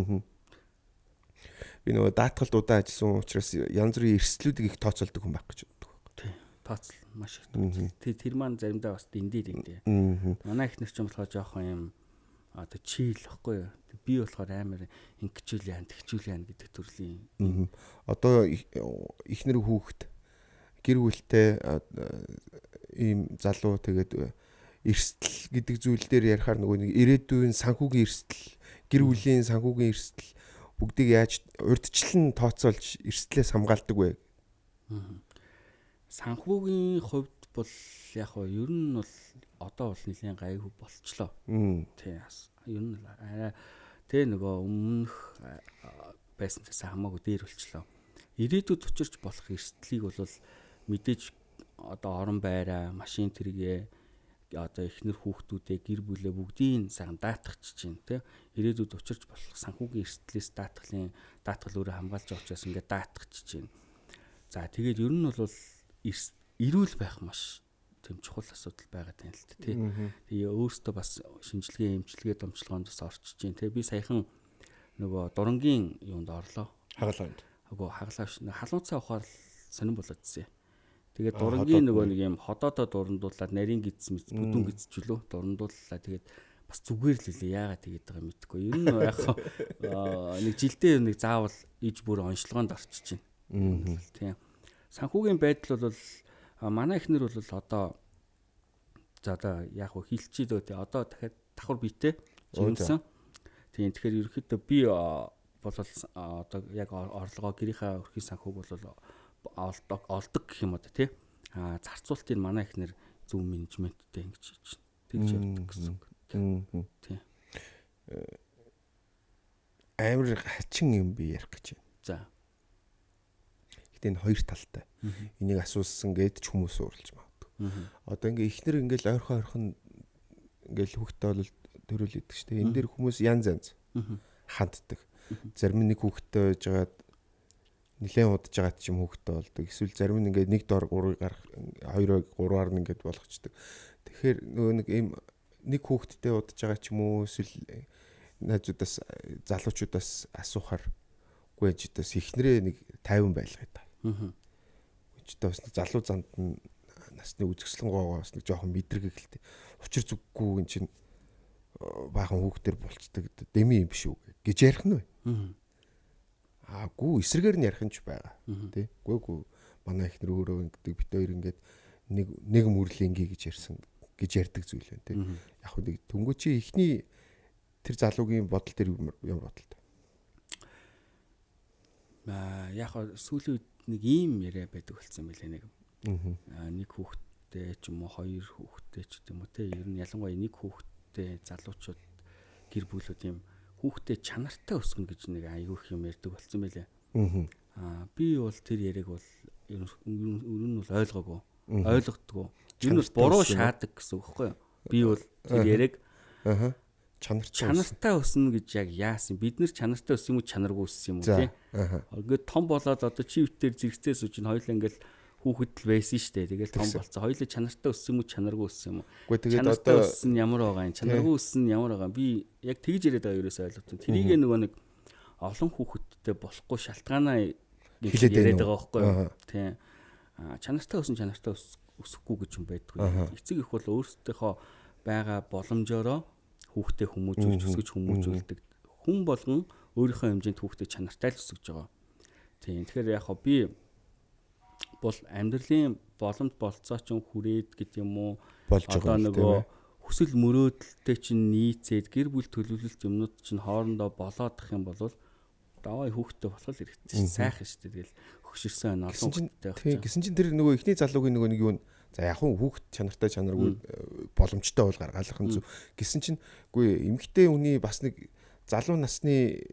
Би нөгөө даатгалд удаан ажилласан учраас янз бүрийн эрсдлүүдийг их тооцоолдог хүн байх гэж боддог. Тий. Тооцол маш их. Тэр маань заримдаа бас дэндээ тий. Манай эхнэр ч юм болохоор жоохон юм одоо чийл واخгүй юу. Би болохоор амар ингэчүүл яан тэгчүүл яан гэдэг төрлийн. Одоо эхнэр хүүхэд гэр бүлтэй ийм залуу тэгээд эрсдэл гэдэг зүйл дээр ярихаар нөгөө нэг ирээдүйн санхүүгийн эрсдэл, гэр бүлийн санхүүгийн эрсдэл бүгдийг яаж урьдчилан тооцоолж эрсдлээс хамгаалдаг вэ? Санхүүгийн хувьд бол яг нь ер нь бол одоо бол нэлийн гайгүй болчлоо. Тий бас ер нь арай тэ нөгөө өмнөх байсанаас хамаагүй дээр болчлоо. Ирээдүйд учирч болох эрсдлийг бол мэдээж одоо орон байраа, машин тэргээ одоо эхнэр хүүхдүүдээ гэр бүлээ бүгдийг сайхан даатгахч чинь тий ирээдүйд учирч болох санхүүгийн эрсдлээс даатгал өөрөө хамгаалж байгаа учраас ингээд даатгахч чинь. За тэгээд ер нь бол эрүүл байх маш тийм чухал асуудал байгаа тань л тий. Тэгээ өөртөө бас шинжилгээ, эмчилгээ, домчилгоонд бас орчиж чинь тий. Би саяхан нөгөө дурангийн юунд орлоо. Хагалгаанд. Агуу хагалгааш халуун цай ухаар сонирн болоод ирсэн. Тэгээд дурангийн нөгөө нэг юм ходоодоо дурандуулаад нарийн гидс бүдүүн гидсчлөө дурандууллаа. Тэгээд бас зүгээр л үлээ яагаад тэгээд байгаа юм мэдгүй. Ер нь яг нэг жилдээ нэг заавал иж бүр онцлогоонд орчиж байна. Тийм. Санхүүгийн байдал бол манай эхнэр бол одоо за одоо яг хөө хилчээд өө тий одоо дахиад давхар биетэй жинсэн. Тийм тэгэхээр ерөөхдөө би бол одоо яг орлогоо гэрийнхаа өрхийн санхүүг бол олдог гэх юм одоо тий зарцуултыг манай эхнэр зөв менежменттэй ингэж хийж тэгж явдаг гэсэн үг. Тийм. Амар хачин юм би ярих гэж байна. За. Гэтэ энэ хоёр талтай. Энийг асуусан гэд ч хүмүүс ууралж магадгүй. Одоо ингээ ихнэр ингээл ойрхон ингээл хүүхдээ бол төрүүлээд шүү дээ. Энэ дээр хүмүүс янз ханддаг. Зарим нэг хүүхдээ байжгаад нилээн удаж байгаа ч юм хүүхдээ болдог. Эсвэл зарим нь ингээд нэг дор 3-ыг гарах, 2-ыг 3-аар нь ингээд болгочдөг. Тэгэхээр нөгөө нэг ийм нэг хүүхэдтэй удаж байгаа ч юм уу эсвэл найзуудаас залуучуудаас асуухаар гүйждээс ихнэрээ нэг 50 байлгаад та. Гүйждээс залуу занд нь насны үзэсгэлэнгоогоо бас нэг жоохон мэдрэг гэлтэй. Учир зүггүй эн чинь баахан хүүхдэр болцдог дэми юм биш үү гэж ярих нь вэ? Гүү эсрэгээр нь ярих нь ч байгаа. Тэ? Гүү манай ихнэр өөрөө ингэдэг бит хоёр ингээд нэг мөрлийн гэж ярьсан гэж ярьдаг зүйл байна. Тэ? Яг хөө нэг түнгүү чи ихний тэр залуугийн бодол тэр юм бодолтой. Яг сүүлийн үед нэг ийм яриа байдаг болсон байлээ нэг. Нэг хүүхдтэй ч юм уу хоёр хүүхдтэй ч юм уу те ер нь ялангуяа нэг хүүхдтэй залуучууд гэр бүлүүд юм хүүхдтэй чанартай өсгөн гэж нэг аягүй их юм ярьдаг болсон байлээ. Би бол тэр яриаг бол ер нь бол ойлгоогүй. Ойлгодгоо. Ер нь бол буруу шаадаг гэсэн үг байхгүй юу? Би бол тэр яриаг чанартай өснө гэж яг яасан. Бид нэр чанартай өссөн юм уу чанаргүй өссөн юм уу тий? Ингээд том болоод одоо чивтээр зэрэгцээ сууж ин хоёлаа ингээд хүүхэд л байсан шүү дээ. Тэгэл том болцсон. Хоёлаа чанартай өссөн юм уу чанаргүй өссөн юм уу? Чанартай өссөн ямар байгаа юм? Чанаргүй өссөн ямар байгаа юм? Би яг тэгж яриад байгаа ерөөсөө ойлгосон. Тэрийг нөгөө нэг олон хүүхэдтэй болохгүй шалтгаанаа яриад байгаа байхгүй юу? Тий. Чанартай өссөн чанартай өсөхгүй гэж юм байдгүй. Эцэг их бол өөрсдийнхөө байгаа боломжоороо хүүхдээ хүмүүжүүлж өсгөж хүмүүжүүлдэг. Хүн болгон өөрийнхөө хэмжээнд хүүхдээ чанартай л өсгөж байгаа. Тийм. Тэгэхээр яг хоо би бол амьдралын боломж болцоо ч хүрээд гэдэг юм уу одоо нөгөө хүсэл мөрөөдөлтэй чинь нийцээд гэр бүл төлөвлөлт юмнууд чинь хоорондоо болоодох юм бол даваа хүүхдтэй болох хэрэгтэй сайхан шүү дээ. Тэгэл хөшөрсөн олон хүүхдтэй байх. Тийм. Гэсэн чинь тэр нөгөө ихний залуугийн нөгөө нэг юу н за яг хүүхд чанартай чанаргүй боломжтой бол гаргаалах нь зөв. Гэсэн чинь үгүй эмэгтэй хүний бас нэг залуу насны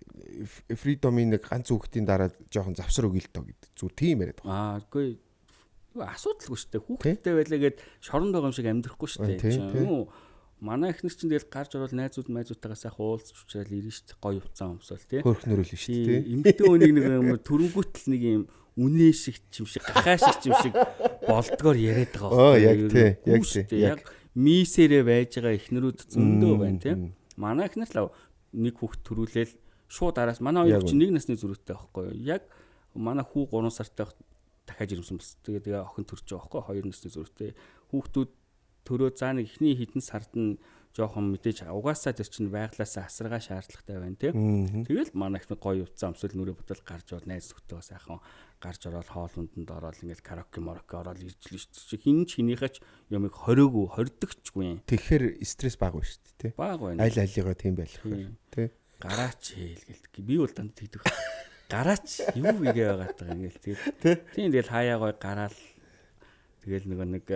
фридомын нэг ганц хүүхдийн дараа жоохон завсар өгөөл тоо гэдэг. Зүгээр тийм яриад байгаа. Үгүй асуудалгүй шүү дээ. Хүүхдтэй байлаа гэд шоронд байгаа юм шиг амьдрахгүй шүү дээ. манай эхнэр чинь тэгэл гарч ороод найзуудтайгаа сайхан уулзч учраас ирнэ шүү дээ. Гоё уцаан өмсөөл тий. Хөрхнөрөл шүү дээ. Эмэгтэй хүнийг нэг юм төрөнгөтл нэг юм үнэ шиг юм шиг гахаа шиг болдгоор яриад байгаа байхгүй. Яг тий. Яг мисэрэ байж байгаа эхнэрүүд зөндөө байна тий. Манай эхнэр л нэг хүүхд төрүүлээл шууд араас манай хоёр чинь нэг насны зүрхтэй байхгүй юу. Яг манай хүү 3 сартай дахиад ирсэн бас. Тэгээ охин төрж байгаа байхгүй 2 насны зүрхтэй. Хүүхдүүд төрөө заа нэг ихний хитэн сард нь жоохон мэдээж угаасаа тэр чинь байглаасаа асаргаа шаардлагатай байна тий. Тэгэл манай ихний гоё уцаа өмсөл нүрэ бодол гарч ороод найз нөхдөйгөө сайхан гарч ороод хоол унданд ороод ингээд караоке ороод иржлээ шүү дээ. Хин ч хинийхээч юмыг хориггүй хордогчгүй. Тэгэхээр стресс бага байна шүү дээ тий. Бага байна. Аль алигаа тийм байх тий. Гараач хэлгээл. Би бол данд тэгдэг. Гараач юу игээ байгаад байгаа ингээл тэгээд тийм тэгэл хаяа гой гараал тэгэл нэг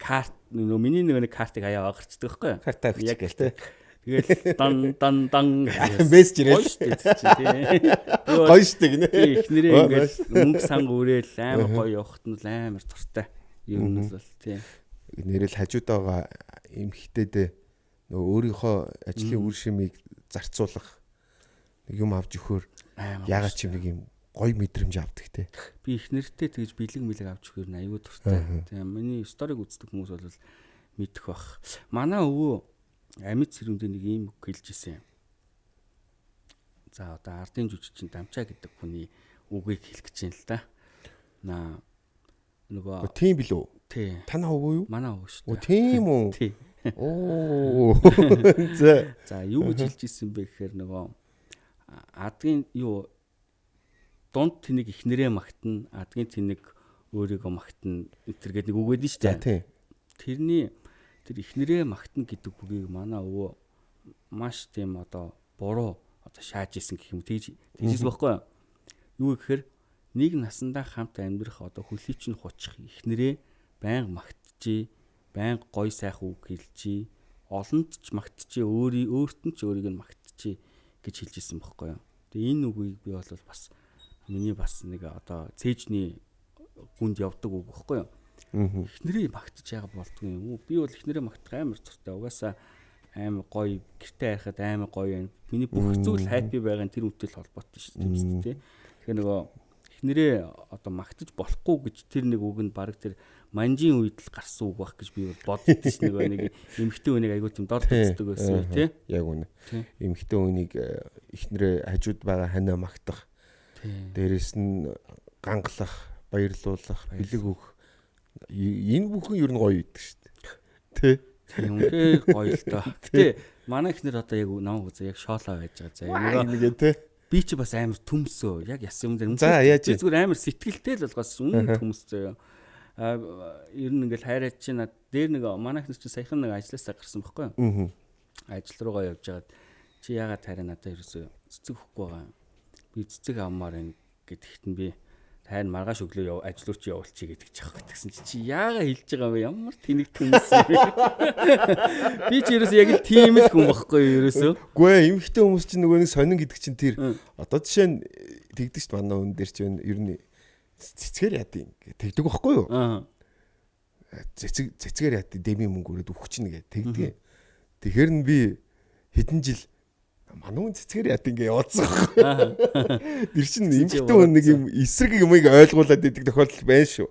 карт миний нэг картыг хаяа агарчдаг байхгүй юу? Картаа яг гэлтэй. Тэгэл дан мессеж ирэл шүү дээ. Гоё шүү дээ гинэ. Эхнэрээ ингээл мөнгө санг өрөөл амар гоё явахт нь амар туртай. Юм нь бол тийм. Нэрэл хажууд байгаа эмхтэйдээ нөгөө өөрийнхөө ажлын үр шимийг зарцуулах юм авч өгөхөр ягаад ч юм нэг юм гоё мэдрэмж авдаг те. Би их нэртэй тэгж бэлэг авч өгөхөр нь аюу дуртай. Тийм миний сториг үздэг хүмүүс бол мэдэх бах. Манай өвөө амьд сэрүүндээ нэг юм хэлж ирсэн. За одоо ардын жүжигчин Дамчаа гэдэг хүний үгийг хэлэх гэж юм л да. Нөгөө тийм билүү? Тий. Танаа өвөө юу? Манай өвөө шүү дээ. Тийм үү? Тий. Оо. За юу гэж хэлж ирсэн бэ гэхээр нөгөө адгийн юу дунд тэнэг ихнэрээ магтана, адгийн тэнэг өөрийгөө магтана энтергээд нэг үг өгдөн шүү дээ. Тэрний тэр ихнэрээ магтана гэдэг үгийг манай өвөө маш тийм одоо буруу одоо шааж исэн гэх юм тэгжсэн байхгүй юу? Юу гэхээр нэг насандаа хамт амьдрах одоо хүлээч нь хучих ихнэрээ байнга магтжээ, байнга гой сайхан үг хэлжээ, олонд ч магтжээ, өөрт нь ч өөрийг нь магтжээ гэж хэлж исэн байхгүй юу? Тэгээ энэ үгийг би бол бас миний бас нэг одоо цээжний гүнд явдаг үг байхгүй юу? Эхнэрээ магтаж байгаа болдгоо юм. Би бол эхнэрээ магтах амар туртай. Угаасаа амар гоё гэртээ харахад амар гоё байна. Миний бүх зүйл хайпи байгаа нь тэр үнтэй л холбоотой шүү дээ. Тэгэхээр нөгөө эхнэрээ одоо магтаж болохгүй гэж тэр нэг үг нь баг тэр манжийн үед л гарсан үг байх гэж би боддоо ш нэг эмхтэй хүнийг айгуу тийм дор үздэг байсан тий. Яг үнэ. Эмхтэй хүнийг эхнэрээ хажууд байгаа ханаа магтах. Дээрэс нь гангалах, баярлуулах, бэлэг өгөх. Энэ бүхэн ер нь гоё идэг шүү дээ. Тийм үнээр гоё л доо. Гэтэ манай эхнэр одоо яг намайг үзээ яг шоолоо байж байгаа. За нэг тий. Би ч бас амар төмсөө. Яг яс юм дээр. За яаж зүгээр амар сэтгэлтэй л болгоос үнэн төмсөө. Ер нь ингээл хайраад чинь дээр нэг манай эхнэр чинь саяхан нэг ажилласаа гарсан байхгүй юу? Ажил руугаа явж байгаад чи яагаад хараа надад ерөөсөө цэцэг өгөхгүй байгаа. Би цэцэг авмаар байна гэдэгт нь би тань маргааш өглөө ажил руу чи явуулчих гэдэг ч аахгүй гэсэн чи яагаад хэлж байгаа вэ? Ямар тэнэг төмс юм. Би ч ерөөсөө яг л тийм л хүн байхгүй юу ерөөсөө. Үгүй ээ эмхтэй хүмүүс чинь нөгөө нэг сонин гэдэг чинь тэр одоо жишээ нь тэгдэг шүү дээ манай хүн дээр чинь ер нь цэцгээр яадیں тэгдэг байхгүй юу? Цэцгээр яадیں дэми мөнгө өрөөд өгч чинь гэ тэгдэг. Тэгэхээр нь би хэдэн жил манун цэцгээр яадیں яваадсан байхгүй. Тэр чинь эмхтэй хүн нэг юм эсрэг юмыг ойлгуулад идэг тохиолдол байна шүү.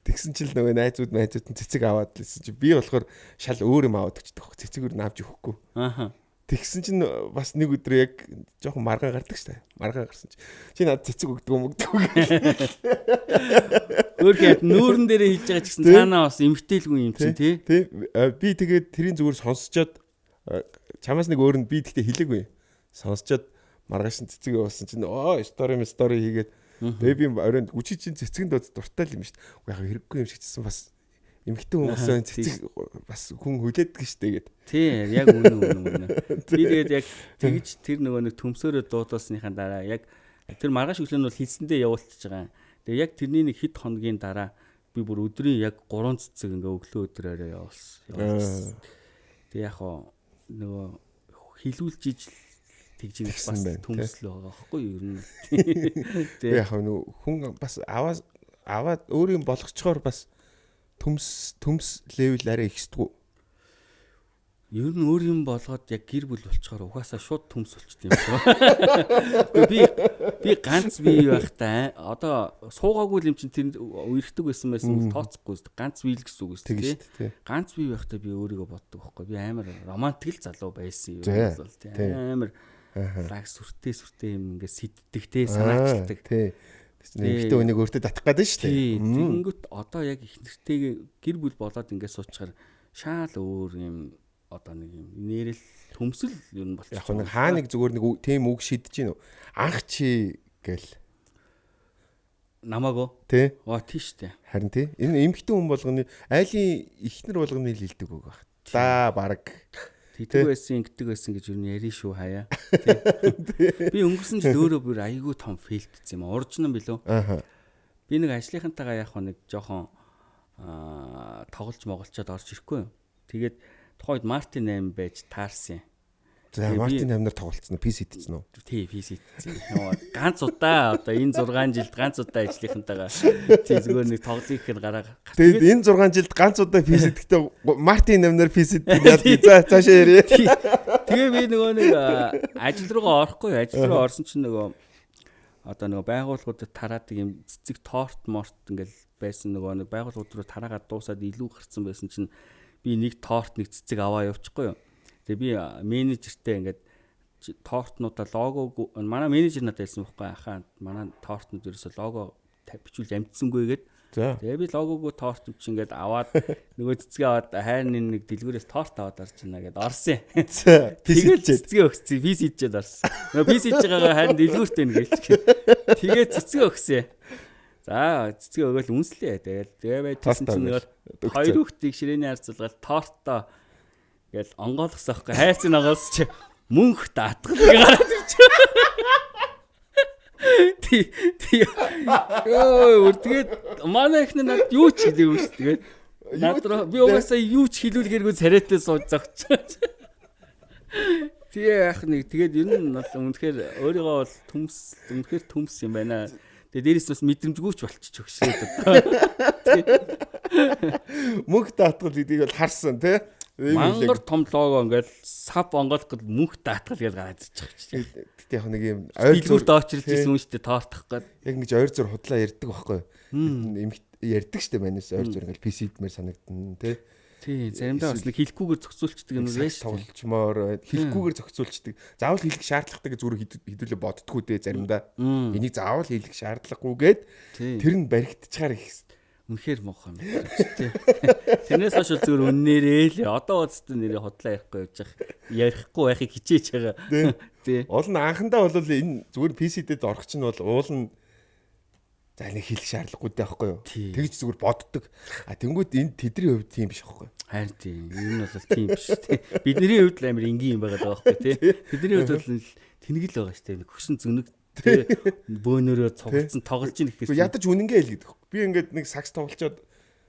Тэгсэн чинь нөгөө найзууд нь цэцэг аваад лсэн чи би болохоор шал өөр юм аваад өгчдөг. Цэцгээр нь авч өгөхгүй. Тэгсэн чинь бас нэг өдөр яг жоохон маргаан гардаг штэ. Маргаан гарсан чи надад цэцэг өгдөг юм өгдөг. Өөрхөн нүүрэн дээрээ хийж байгаа ч гэсэн цаанаа бас эмхтэйлгүй юм чинь тий. Би тэгээд тэрийн зүгээр сонсчоод чамаас нэг өөр нь би тэгтээ хэлээгүй. Сонсчоод маргааш нь цэцэг явуулсан чинь стори хийгээд тэгээ би оройн үчи чинь цэцэгэн дуртай л юм штэ. Яг хэрэггүй юм шиг чсэн бас эмхтэн хүн бас цэцэг бас хүн хүлээдэг штэ гээд. Тий, яг үнэн. Би тэгээд яг тэгж тэр нөгөө нэг төмсөөрөө дуудаасныхаа дараа яг тэр маргааш өглөө нь бол хэлсэндээ явуулчихж байгаа. Тэгээ яг тэрний нэг хэд хоногийн дараа би бүр өдрийн яг 3 цэцэг ингээ өглөө өдрөөрөө явуулсан. Тэгээ яг нөгөө хилүүлж ижил тэгж бас төмслөө байгаа байхгүй юу ер нь. Тэгээ яг нөгөө хүн бас аваад өөрийн болгочхоор бас төмс левел арай ихсдэггүй. Ер нь өөр юм болгоод яг гэр бүл болчоор угаасаа шууд төмс болчт юм шүү. Би ганц бие байхдаа одоо суугаагүй юм чинь тэр үерхдэг байсан тооцохгүй ганц бие л гэсэн үг шүү дээ. Ганц бие байхдаа би өөрийгөө боддог байхгүй. Би амар романтик залуу байсан юм бол тийм амар лаг сүртэй юм ингээд сэтдэг те санаачдаг. Нэгтэй үнийг өөртөө татах гэдэг шүү дээ. Тэгэнгүүт одоо яг их нэртэйгээ гэр бүл болоод ингээд суучаар шаал өөр юм одоо нэг юм нэрэл төмсөл ер нь болчих. Яг нэг хаа нэг зүгээр нэг тийм үг шидэж гин үү? Анх чи гэл намаагүй тий. Тийш тий. Харин тий. Энэ эмхтэн хүн болгоны айлын ихнэр болгоны л хэлдэг үг баг. За баг тэгдэг байсан, ингэдэг байсан гэж юу ярина шүү хаяа. Би өнгөрсөн жил өөрөө бүр айгүй том фейлдсэн юм. Уржнан билүү? Би нэг ажлынхантайгаа яг нэг жоохон тоглож моголчоод орж ирэхгүй юу. Тэгээд тухайд Мартин 8 байж таарсан. За Мартин 8-нар тоглолцсон уу? PC хийдсэн үү? Тий, PC хийдсэн. Ганц удаа одоо энэ 6 жилд ганц удаа ажлынхантайгаа тий зүгээр нэг тоглоё гэхээр гараа. Тэгээд энэ 6 жилд ганц удаа PC хийхдээ Мартин 8-нар PC хийдэг. За цаашаа ярив. Тэгээ би нөгөө нэг ажил руугаа орохгүй. Ажил руу орсон чинь нөгөө одоо нөгөө байгууллагуудад тараадаг юм цэцэг торт ингээл байсан нөгөө нэг байгууллагууд руу тараагаад дуусаад илүү гарцсан байсан чинь би нэг торт нэг цэцэг аваа явчихгүй юу. Тэгээ би менежертэй ингээд тортнуудаа лого манай менежер надад хэлсэн байхгүй хаа манай тортнууд ерөөсө лого бичүүлж амжсангүй гээд тэгээ би логогүй торт чи ингээд аваад нөгөө цэцгээ аваад хайрны нэг дэлгүүрээс торт аваад орж ийна гээд орсон. Тэгээд цэцгээ өгсөн. Би сийдчихэд орсон. Нөгөө би сийдж байгаагаа хайрны дэлгүүрт байна гэлч. Тэгээд цэцгээ өгсөн. За цэцгээ өгөөл үнслээ. Тэгээ байжсэн чинь нөгөө хоёр хүүхдийг ширээний харцуулгаад тортоо гэл онгоолгосон байхгүй хайрцаг нагаас чи мөнх даатгал гараад ирж. Ёо тэгээд манай ихнэ над юу ч хэлээгүй шүү. Тэгээд надраа би угаасаа юу ч хэлүүлгээргүй царайтай сууж зогч. Тэгээ яах нэг тэгээд ер нь үнэхээр өөрийгөө бол үнэхээр төмс юм байна. Тэгээ дээрээс бас мэдрэмжгүй ч болчих өгшээд одоо. Мөнх даатгал гэдгийг бол харсан тий. Мангар том лого ингээд сав онгоолох гэж мөнх даатгал гэж гараад ирчих. Гэтэ яг нэг юм ойрцогт очирч ирсэн юм шүү дээ тоортох гээд. Яг ингэж ойр зур худлаа ярьдаг байхгүй. Эмх ярьдаг шүү дээ манайс ойр зур ингээд PC дмээр санагдана тий. Тий, заримдаа бас нэг хэлэхгүйгээр зохицуулчдаг юм байна шүү. Тоглолчмоор хэлэхгүйгээр зохицуулчдаг. Заавал хэлэх шаардлагатай гэж зүгээр хэдүүлээ боддггүй дээ заримдаа. Энийг заавал хэлэх шаардлагагүйгээд тэр нь баригдчихаар их үнэхээр муухай юм тий. Тэрнээс хойш зүгээр үннээрээ л одоо удаа нэрээ худлаа ярихгүй байхыг хичээж байгаа. Тий. Уул нь анхандаа бол энэ зүгээр PC-дэд орох чинь бол уул нь за нэг хэлэх шаардлагагүй байхгүй юу? Тэгж зүгээр боддог. Тэнгүүд энэ тэдний хувьд тийм биш байхгүй юу? Харин тийм. Энэ нь бол тийм биш тий. Бидний хувьд л амар энгийн юм байгаа байхгүй тий. Бидний хувьд бол тэнэгэл байгаа шүү дээ. Хөшин зөнөг тий. Бөөнөрөө цугцсан тоглож ийн гэхээс ядаж үнэнгээ хэл гэдэг. Би ингээд нэг сакс тоглолцоод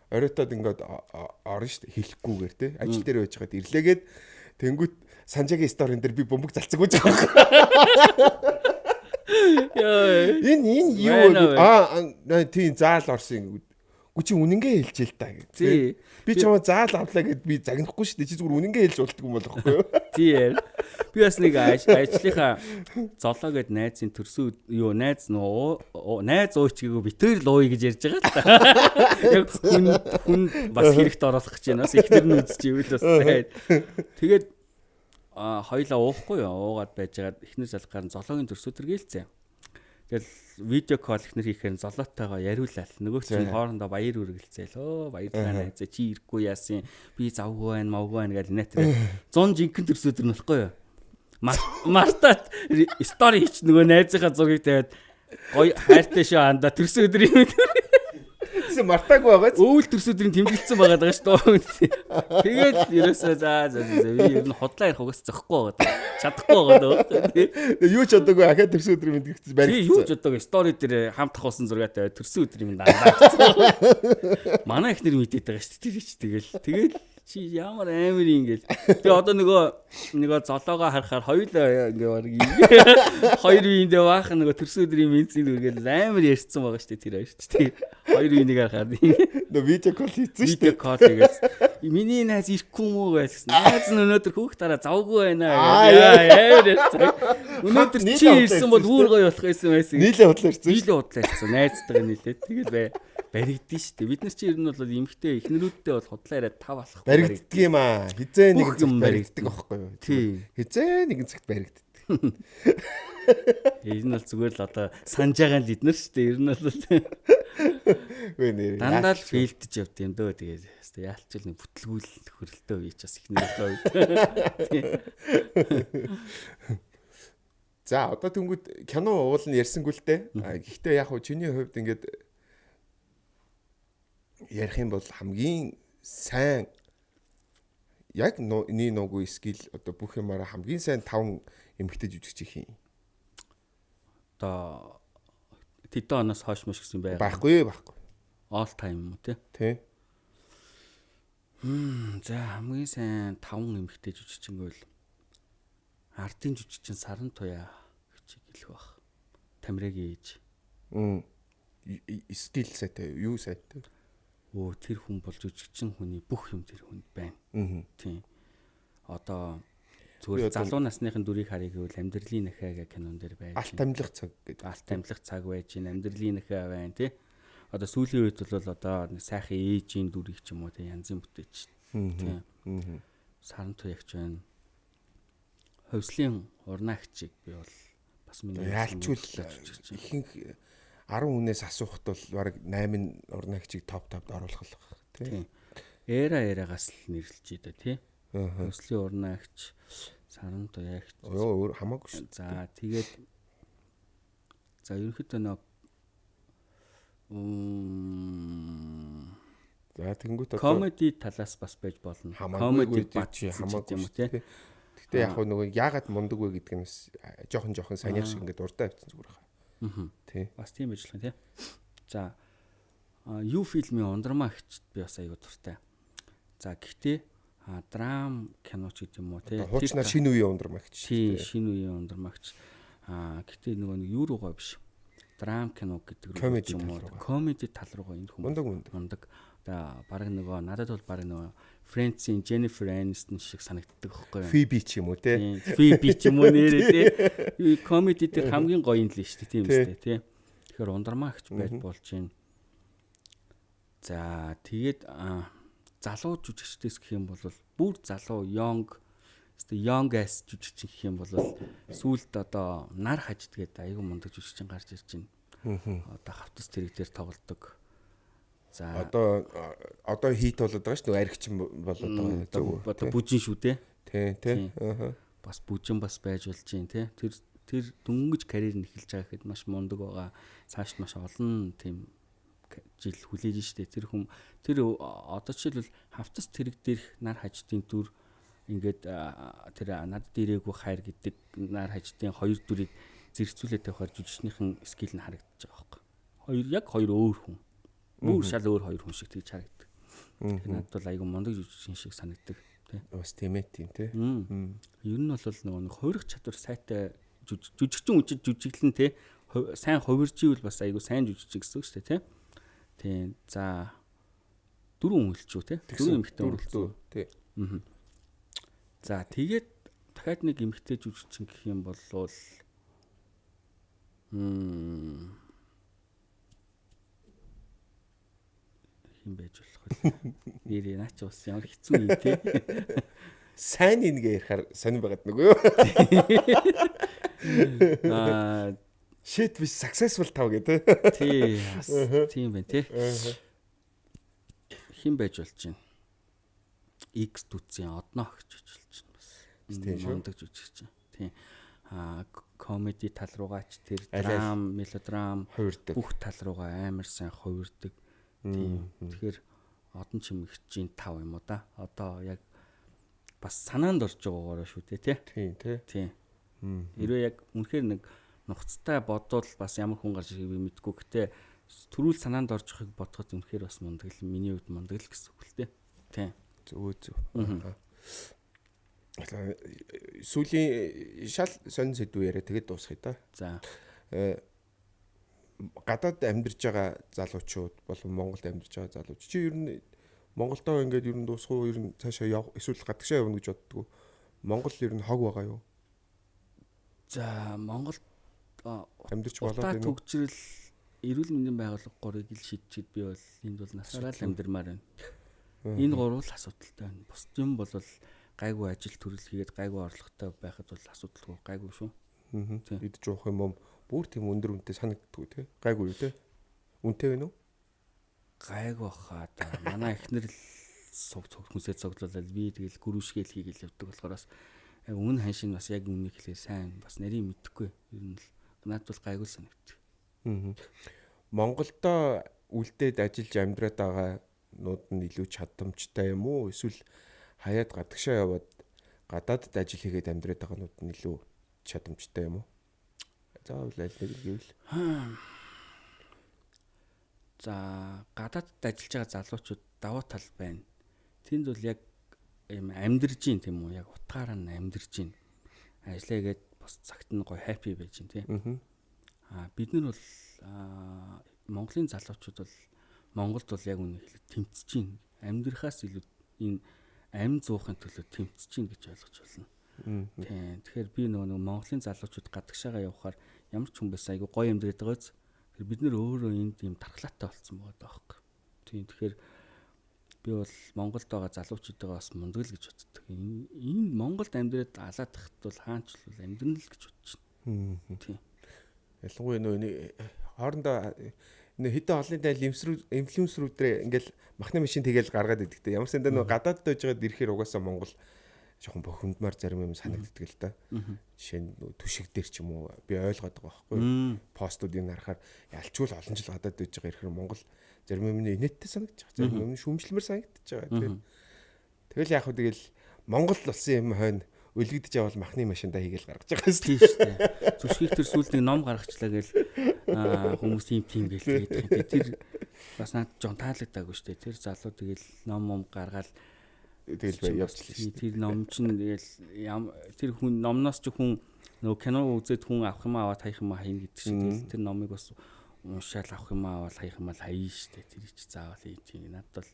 оройтоод ингээд орно шүү дээ. Хэлэхгүйгээр тий. Ажил дээр байж байгаад ирлээгээд тэнгүүд Санжагийн сторин дээр би бөмбөг залцаг гэж байгаа. Энэ юу тийм заал орсон. Гү чи үнэнгээ хэлж л та гэж. Би чамаа заал авлаа гэд би загнахгүй шүү дээ. Чи зүгээр үнэнгээ хэлж болтго юм болохгүй юу? Тийм. Би бас нэг ажлынхаа золоо гэд найзын төрсөн юу найз найз уучгийг битээр л ууя гэж ярьж байгаа л та. Яг хүн бас хэрэгт оруулах гэж байна. Бас ихнэр нь үзчихвэл бас тэгээд хоёлаа уухгүй уугаад байжгаад ихнэр залгаар золоогийн төрсөд тэргээлцээ. Тэгэл видео кол ихнэр хийхээр золоотойгоо яриулаад нөгөө чинь хоорондоо баяр үргэлцээл. Баяр тань найзаа чи ирэхгүй яасан. Би завгүй байна, мавгүй байна гэж нэтэр 100 жинхэнэ төрсөд нь болохгүй юу? Мартат стори хийч нөгөө найзынхаа зургийг тавиад гоё хайртай шүү анда төрсөн өдөр юм. Мартаагүй байгаа. Өвөл төрс өдрийн тэмдэглэсэн байгаа даа шүү дээ. Тэгээд ерөөсөө за би ер нь хотлоо ярих угаас зөхгүй байгаа. Чадахгүй байгаа дөө. Юу ч одоогүй ахаа төрс өдрийн мэдгэцсэн барих. Юу ч одоогүй стори дээр хамт хавсан зургаатай төрсөн өдрийн дандаа. Манай ихнэр мэдээд байгаа шүү дээ. Тэгэл чи ямар амар ингээл. Тэгээ одоо нөгөө золоогоо харахаар хоёулаа ингээ хоёр үеиндээ баах нөгөө төрсөн өдрийн бензин үргээл амар ярьсан байгаа шүү дээ тэр хоёр ч тий. Хоёр үеийг харахаар нөө видео кол хийсэн шүү видео дээ. кол хийгээд миний найз ирэхгүй мүү гэсэн. Найз нь өнөөдөр хүүхд дараа завгүй байна яа ярьсан. Өнөөдөр чи ирсэн бол өөр гоё болох байсан байсан. Нийлээ худлаа ирсэн. Нийлээ худлаа ирсэн. Найзтайгаа нийлээд тэгээд баригдсан шүү дээ. Бид нар чи ер нь бол эмхтэй эхнэрүүдтэй бол худлаа яриад тав алах. Баригддаг юм аа. Хизээ нэг Бүх юм цагт баригддаг байхгүй юу? Тий. Хизээ нэгэн цагт баригддаг. Энэ бол зүгээр л одоо санаж байгаа л эднэр шүү дээ. Ер нь бол Үгүй нэр. дандаа л фейлдэж явд юм дөө. Тэгээд яалчил нэг бүтлгүүл хөрөлтөө үеч бас эхнэрээ. За одоо тэнгууд кино уул нь ярьсангүй л дээ. Гэхдээ яг хуу чиний хувьд ингээд ярих юм бол хамгийн сайн яг нуугүй скил одоо бүх юмараа хамгийн сайн 5 эмэгтэй жүжигч юм. Одоо тэдэн оноос хойш мөш гэсэн байх. Байхгүй. All time юм уу те? Тий. За хамгийн сайн 5 эмэгтэй жүжигчин гэвэл ардын жүжигчин Саран Туяа гэж хэлэх бах. Тамирагийн ээж. Стил сайтай юу сайтай. Тэр хүн бол жүжигчин хүний бүх юм тэр хүнд байна. Тийм. Одоо зүгээр залуу насныхын дүрийг харъя гэвэл Амьдралын нахаа гэх кинон дээр байж. Алт амьлах цаг гэдэг. Алт амьлах цаг байж, Амьдралын нахаа байна тий. Одоо сүүлийн үед бол одоо сайхан ээжийн дүрийг ч юм уу тий янзын бүтээч. Тийм. Саран Туягч байна. Ховслын урнаагчийг би бол бас миний яалчгүй ихэнх 10 хүнээс асуухад бол бараг 8 урнаагчийг топ оруулах л баг тий. Эрагаас л нэрлэж идэв тий. Ховслын урнаагч, Саран Туягч. Өөр хамаагүй шүү. За тэгээд ерөнхийдөө нэг за тэнгуут комеди талаас бас байж болно. Комеди бач хамаагүй юм тий. Гэтэ яг нөгөө яагаад мундаг вэ гэдэг нь жоохон санийх шиг ингээд урдаа авчихсан зүгээр хаа. Тий. Бас тийм байж болох тий. За юу фильмийн ундрмаа гихчд би бас аягүй дуртай. За гэхдээ драм киноч гэдэг юм уу тий. Хуучнаар шинэ үеийн ундрмаагч. Тий, шинэ үеийн ундрмаагч. Гэхдээ нөгөө юу руугаа биш. Драм кино гэдэг рүү юм уу. Комеди тал руугаа энэ хүмүүс мундаг. За баг нөгөө надад бол баг нөгөө Friends-ийн Jennifer Aniston шиг санагддаг байхгүй юу? Phoebe ч юм уу тий. Phoebe ч юм уу нэрээ тий. Комеди дээр хамгийн гоё юм л шүү дээ тийм үстэй тий. Тэгэхээр ундрмаагч байж болж байна. За тэгээд залуу жүжигчдээс гэх юм бол бүр залуу young ass жүжигчин гэх юм бол сүүлд одоо нар хаждгээд аягүй мундаг жүжигчин гарч ирж байна. Одоо хавтас тэрэг дээр тоглодог. За одоо хит болоод байгаа шүү дээ. Аригчин болоод байгаа. Одоо бүжин шүү дээ. Тий. Бас бүжин бас байж болж байна тий. Тэр дөнгөж карьер нь эхэлж байгаа гэхэд маш мундаг байгаа. Цааш маш олон тийм жил хүлээж штэ. Тэр одоо жишээлбэл хавтас тэрэг дээрх нар хаждын дүр ингээд тэр над дээрээгүй хайр гэдэг нар хаждын хоёр дүрийг зэрэгцүүлээд тавихаар жүжигчнийхэн скил нь харагдаж байгаа байхгүй. Хоёр өөр хүн. Бүр шал өөр хоёр хүн шиг тэгж харагддаг. Тэгэхээр надад бол айгүй мундаг жүжигчин шиг санагддаг тий. Бас тийм ээ тийм тий. Ер нь бол нэг хувирах чадвар сайтай жүжигчин үжиж жүжиглэн тий. Сайн хувирж ивэл бас айгүй сайн жүжигчин гэсэн үг шүү дээ тий. Тийм. За 4 хүн хэлчихв тий. 4 эмэгтэй хэлчихв тий. За тэгээд дахиад нэг эмэгтэй жүжигчин гэх юм бол байж болох вэ? Нэрээ наач бас ямар хэцүү юм те. Сайн нэгэ ярихаар сонирн байгаад нөгөө юу? Shit we successful тав гэдэг. Тий. Тийм байна те. Хин байж болж байна. X дүцийн одноо гэж болж байна бас. Мундаг жүжигч. Тийм. Комеди тал руугаач тэр драм, мелодрам бүх тал руугаа амар сайн хувирдаг. Тийм. Тэгэхээр одон чимэгчийн 5 юм уу да. Одоо яг бас санаанд орж байгаагаар шүү дээ тий. Тийм. Хэрвээ яг үнэхээр нэг нухацтай бодвол бас ямар хүн гарч ирэх би мэдгүй. Гэтэ төрүүл санаанд орж байгааг бодоход үнэхээр бас мундаг л миний хувьд мундаг л гэсэн үг л дээ. Тийм. Өөзөө. Сүүлийн шал сонь сэдв яриа тэгээд дуусгая да. За. Гадаад амьдарч байгаа залуучууд болон Монголд амьдарч байгаа залууч чи ер нь Монголдоо ингээд ер нь дуусах уу, ер нь цаашаа явах эсвэл гадагшаа явна гэж боддгоо. Монгол ер нь хог байгаа юу? За Монголд амьдарч болоод байна уу? төгжрөл эрүүл мэндийн байгууллага 3-ыг л шийдчихэд би бол энд бол насаараа л амьдмаар байна. Энэ 3 л асуудалтай байна. Бусд юм бол гайгүй ажил төрөл хийгээд гайгүй орлоготой байхад бол асуудалгүй гайгүй шүү. Идж уух юм бүр тийм өндөр үнэтэй санагддгүй тий. Гайгүй юу тий. Үнэтэй байна уу? Гайгүй хаа та. Манай эхнэр л хүмүүсээ цогцолол би тэгэл гүрүүшгээл хийгээл явдаг болохоос өмнө ханшийн бас яг үнийг хэлээ сайн бас нарийн мэдэхгүй. Ер нь л надад бол гайгүй санагдчих. Монголдо үлдээд ажиллаж амьдраад байгаа нууд нь илүү чадамжтай юм уу? Эсвэл хаяад гадагшаа яваад гадаадд ажил хийгээд амьдраад байгаа нууд нь илүү чадамжтай юм уу? Заавал аль нэг гэвэл. За гадаадд ажиллаж байгаа залуучууд давуу тал байна. Тэнд бол яг юм амьдарж гин тийм үү? Яг утгаараа нь амьдарж гин. Ажиллаагээд бас цагт нь гоё хаппи байж гин тийм. Бид нар бол Монголын залуучууд бол Монголд бол яг үнэ хэлээд тэмцэж гин. Амьдрахаас илүү энэ амь зуухын төлөө тэмцэж гин гэж ойлгож байна. Тийм. Тэгэхээр би нөгөө Монголын залуучууд гадагшаага явахаар ямар ч хүн байсан айгу гоё амьдраад байгааз. Тэгэхээр бид нөр өөрөө энд юм дархлаатай болсон байгаа даахгүй. Тийм. Тэгэхээр би бол Монголд байгаа залуучуудаа бас мундаг л гэж боддог. Энэ Монголд амьдраад алаад тахт бол хаач л амьдрал л гэж бодож байна. Тийм. Ялангуяа нөгөө хоорондоо хэдэн олон тайл инфлюенсерүүдрээ ингээл махны машин тэгэл гаргаад идэгтэй. Ямар ч нэг гадаадд байж байгаад ирэхээр угаасаа Монгол жоохон бохимдмар зарим юм санагддаг л да. Жишээ нь түшиг дээр ч юм уу би ойлгоод байгаа байхгүй. Постуудыг харахаар ялчгүй л олон жил гадаад байж байгаа ирэхээр Монгол зарим юм инээдтэй санагдаж байгаа. Зарим юм шүүмжлэмэр санагдаж байгаа. Тэгэл яг хөө тэгэл Монгол болсон юм хойно өлгөдөж явал махны машиндаа хийгээл гаргаж байгаа шүү дээ. Зүсхийг тэр сүүлд нэг ном гаргачлаа гээл хүмүүс тийм гээл тэгээд тэр бас над жон таалагдаагүй шүү дээ. Тэр залуу тэгэл ном гаргаад тэгэл явчихлаа. Тэр ном чинь тэгэл тэр хүн номноос ч хүн нөгөө кино үзээд хүн авах юм аваад хаях юм хайна гэдэг шиг тэгэл тэр номыг бас уншаал авах юм аваад хаях юм хайна шүү дээ. Тэр чи заавал тийм надад бол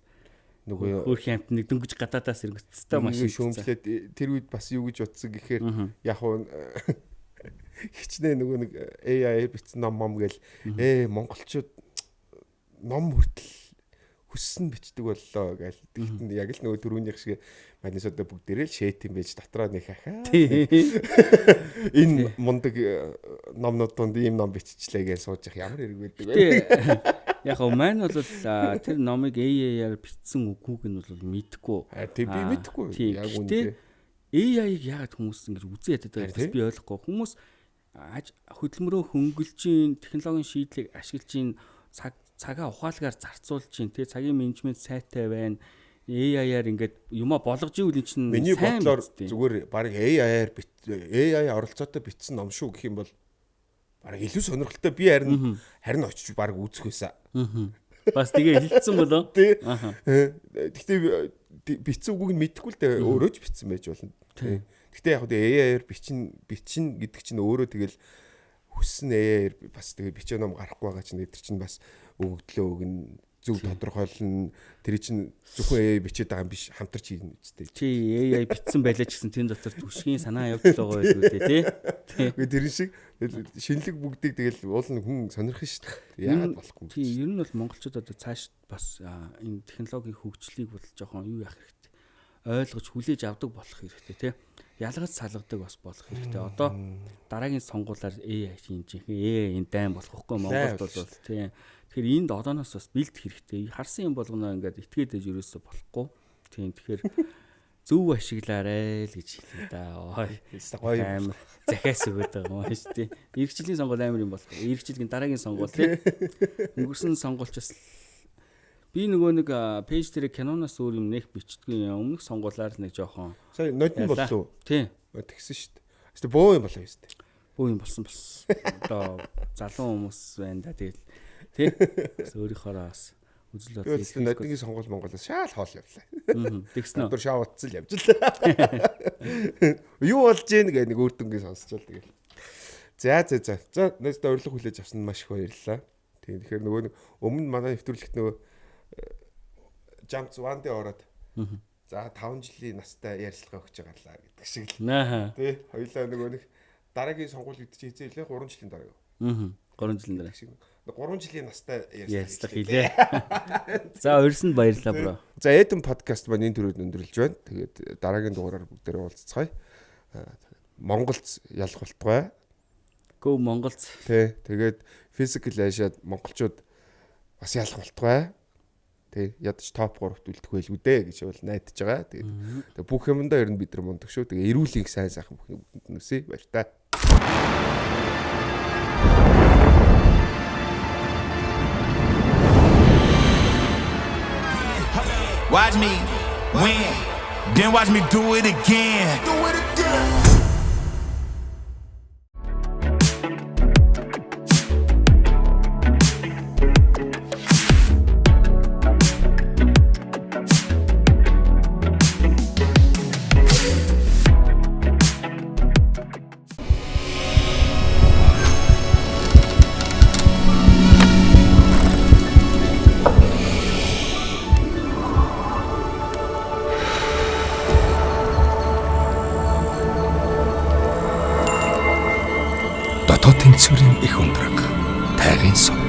нөгөө өөр хямт нэг дөнгөж гадаадаас иргэцтэй машин шүүмжлээд тэр үед бас юу гэж утсан гэхээр яг уу хичнээн нөгөө нэг AI бичсэн ном гээл монголчууд ном хүртэл хүссэн бичдэг боллоо гээл тэгтэн яг л нөгөө түрүүнийх шиг манисуудаа бүгдээрээ л шэйт юм байж дотроо нэг хахаа энэ мундаг номнууд донд ийм ном биччихлээ гэж сууж явах ямар хэрэг байдаг вэ? Яг нь маань бол тэр номыг AI-аар бичсэн үгүйг нь бол мэдэхгүй. Тийм би мэдэхгүй. Яг үнэ. AI-г яагаад хүмүүс ингэж үзээ яддаг байгааз би ойлгохгүй. Хүмүүс хөдөлмөрөө хөнгөлжийн технологийн шийдлийг ашиглаж цагаа ухаалгаар зарцуулж чинь тий цагийн менежмент сайтай байна. AI-аар ингээд юма болгож ивэл эн чинь миний бодлоор зүгээр баг AI оролцоотой бичсэн ном шүү гэх юм бол баг илүү сонирхолтой би харин очиж баг үзэх байсан. Бас тэгээ хэлсэн болоо. Гэхдээ бичсэн үгийг мэдэхгүй л дээ өөрөө ч бичсэн байж болно. Гэхдээ яг AI-аар бичин гэдэг чинь өөрөө тэгэл хүссэн AI-аар бас тэгээ бичээ ном гарахгүй байгаа чинь тэр чинь бас өгөгдлөө өгнө зөв тодорхойлно тэр чинь зөвхөн AI бичээд байгаа юм биш хамтарч хийгнэ үстэй. Чи AI бичсэн байлаа ч гэсэн тэн дотор түшгийн санаа явдал байгаа байлгүй тий. Үгүй тэр шиг шинэлэг бүгдийг тэгэл уул нь хүн сонирхно шүү дээ. Яагаад болохгүй. Тий ер нь бол монголчууд одоо цааш бас энэ технологийн хөгжлийг бол жоохон юу яах хэрэгтэй. Ойлгож хүлээж авдаг болох хэрэгтэй тий. Ялгаж салгадаг бас болох хэрэгтэй. Одоо дараагийн сонгуулиар AI шинжих AI энэ дайм болохгүй Монголд бол тий. Тэгэхээр энд одооноос бас бэлдэх хэрэгтэй. Харсан юм болгоно ингээд итгээд ээж ерөөсө болохгүй. Тийм тэгэхээр зөв ашиглаарай л гэж хэлээ да. Гоё амар захиас өгöd байгаа юм шүү дээ. Иргэжлийн сонгуул амар юм болох. Иргэжлийн дараагийн сонгуул тийм. Өнгөрсөн сонгуульч бас би нөгөө нэг пэйж дээр киноноос өөр юм нэх бичдэггүй. Өмнөх сонгуулаар нэг жоохон сая нодон боллоо. Тийм. Тэгсэн шүү дээ. Эсвэл боо юм болоо юм шүү дээ. Боо юм болсон бас. Одоо залуу хүмүүс байна да тэгэл тий. Өөрийнхоороо бас үзэл Би бодлыг. бол нодгийн сонгол Монголоос шаал хоол явлаа. Тэгсэн үү? Өдөр шаа утсан л явж лээ. Юу болж ийн гэх нэг үрдэнгийн сонсчол тэгэл. За нэстэ урилга хүлээж авсан маш их баярлалаа. Тийм тэгэхээр нөгөө өмнө манай нэвтрүүлэгт нөгөө Jump One-д ороод за 5 жилийн настай ярилцлага өгч байгaalаа гэдэг шиг л. Тий. Хоёлаа нөгөө нэг дараагийн сонгуул гэдэг чи хизээ илээ 3 жилийн дараа. 3 жилийн дараа. 3 жилийн настай ярилцлага хийлээ. За урьсанд баярлалаа бро. За Эдэн подкаст маань энэ төрөйд өндөрлж байна. Тэгээд дараагийн дугаараар бүгдээрээ уулзцгаая. Монголд ялах болтугай. Go Монголд. Тий. Тэгээд physical Asia-д монголчууд бас ялах болтугай. Тий. Ядаж топ 3-т үлдэх байлгүй дээ гэж бол найдаж байгаа. Тэгээд бүх юмдаа ер нь бид нар мундаг шүү. Тэгээд эрүүлийн сайн сайхан бүхний бүгдэнд нүсээ баяр та. Watch me win, then watch me do it again. Дотоод тэнцвэрийн их ундраг, тайгын сон.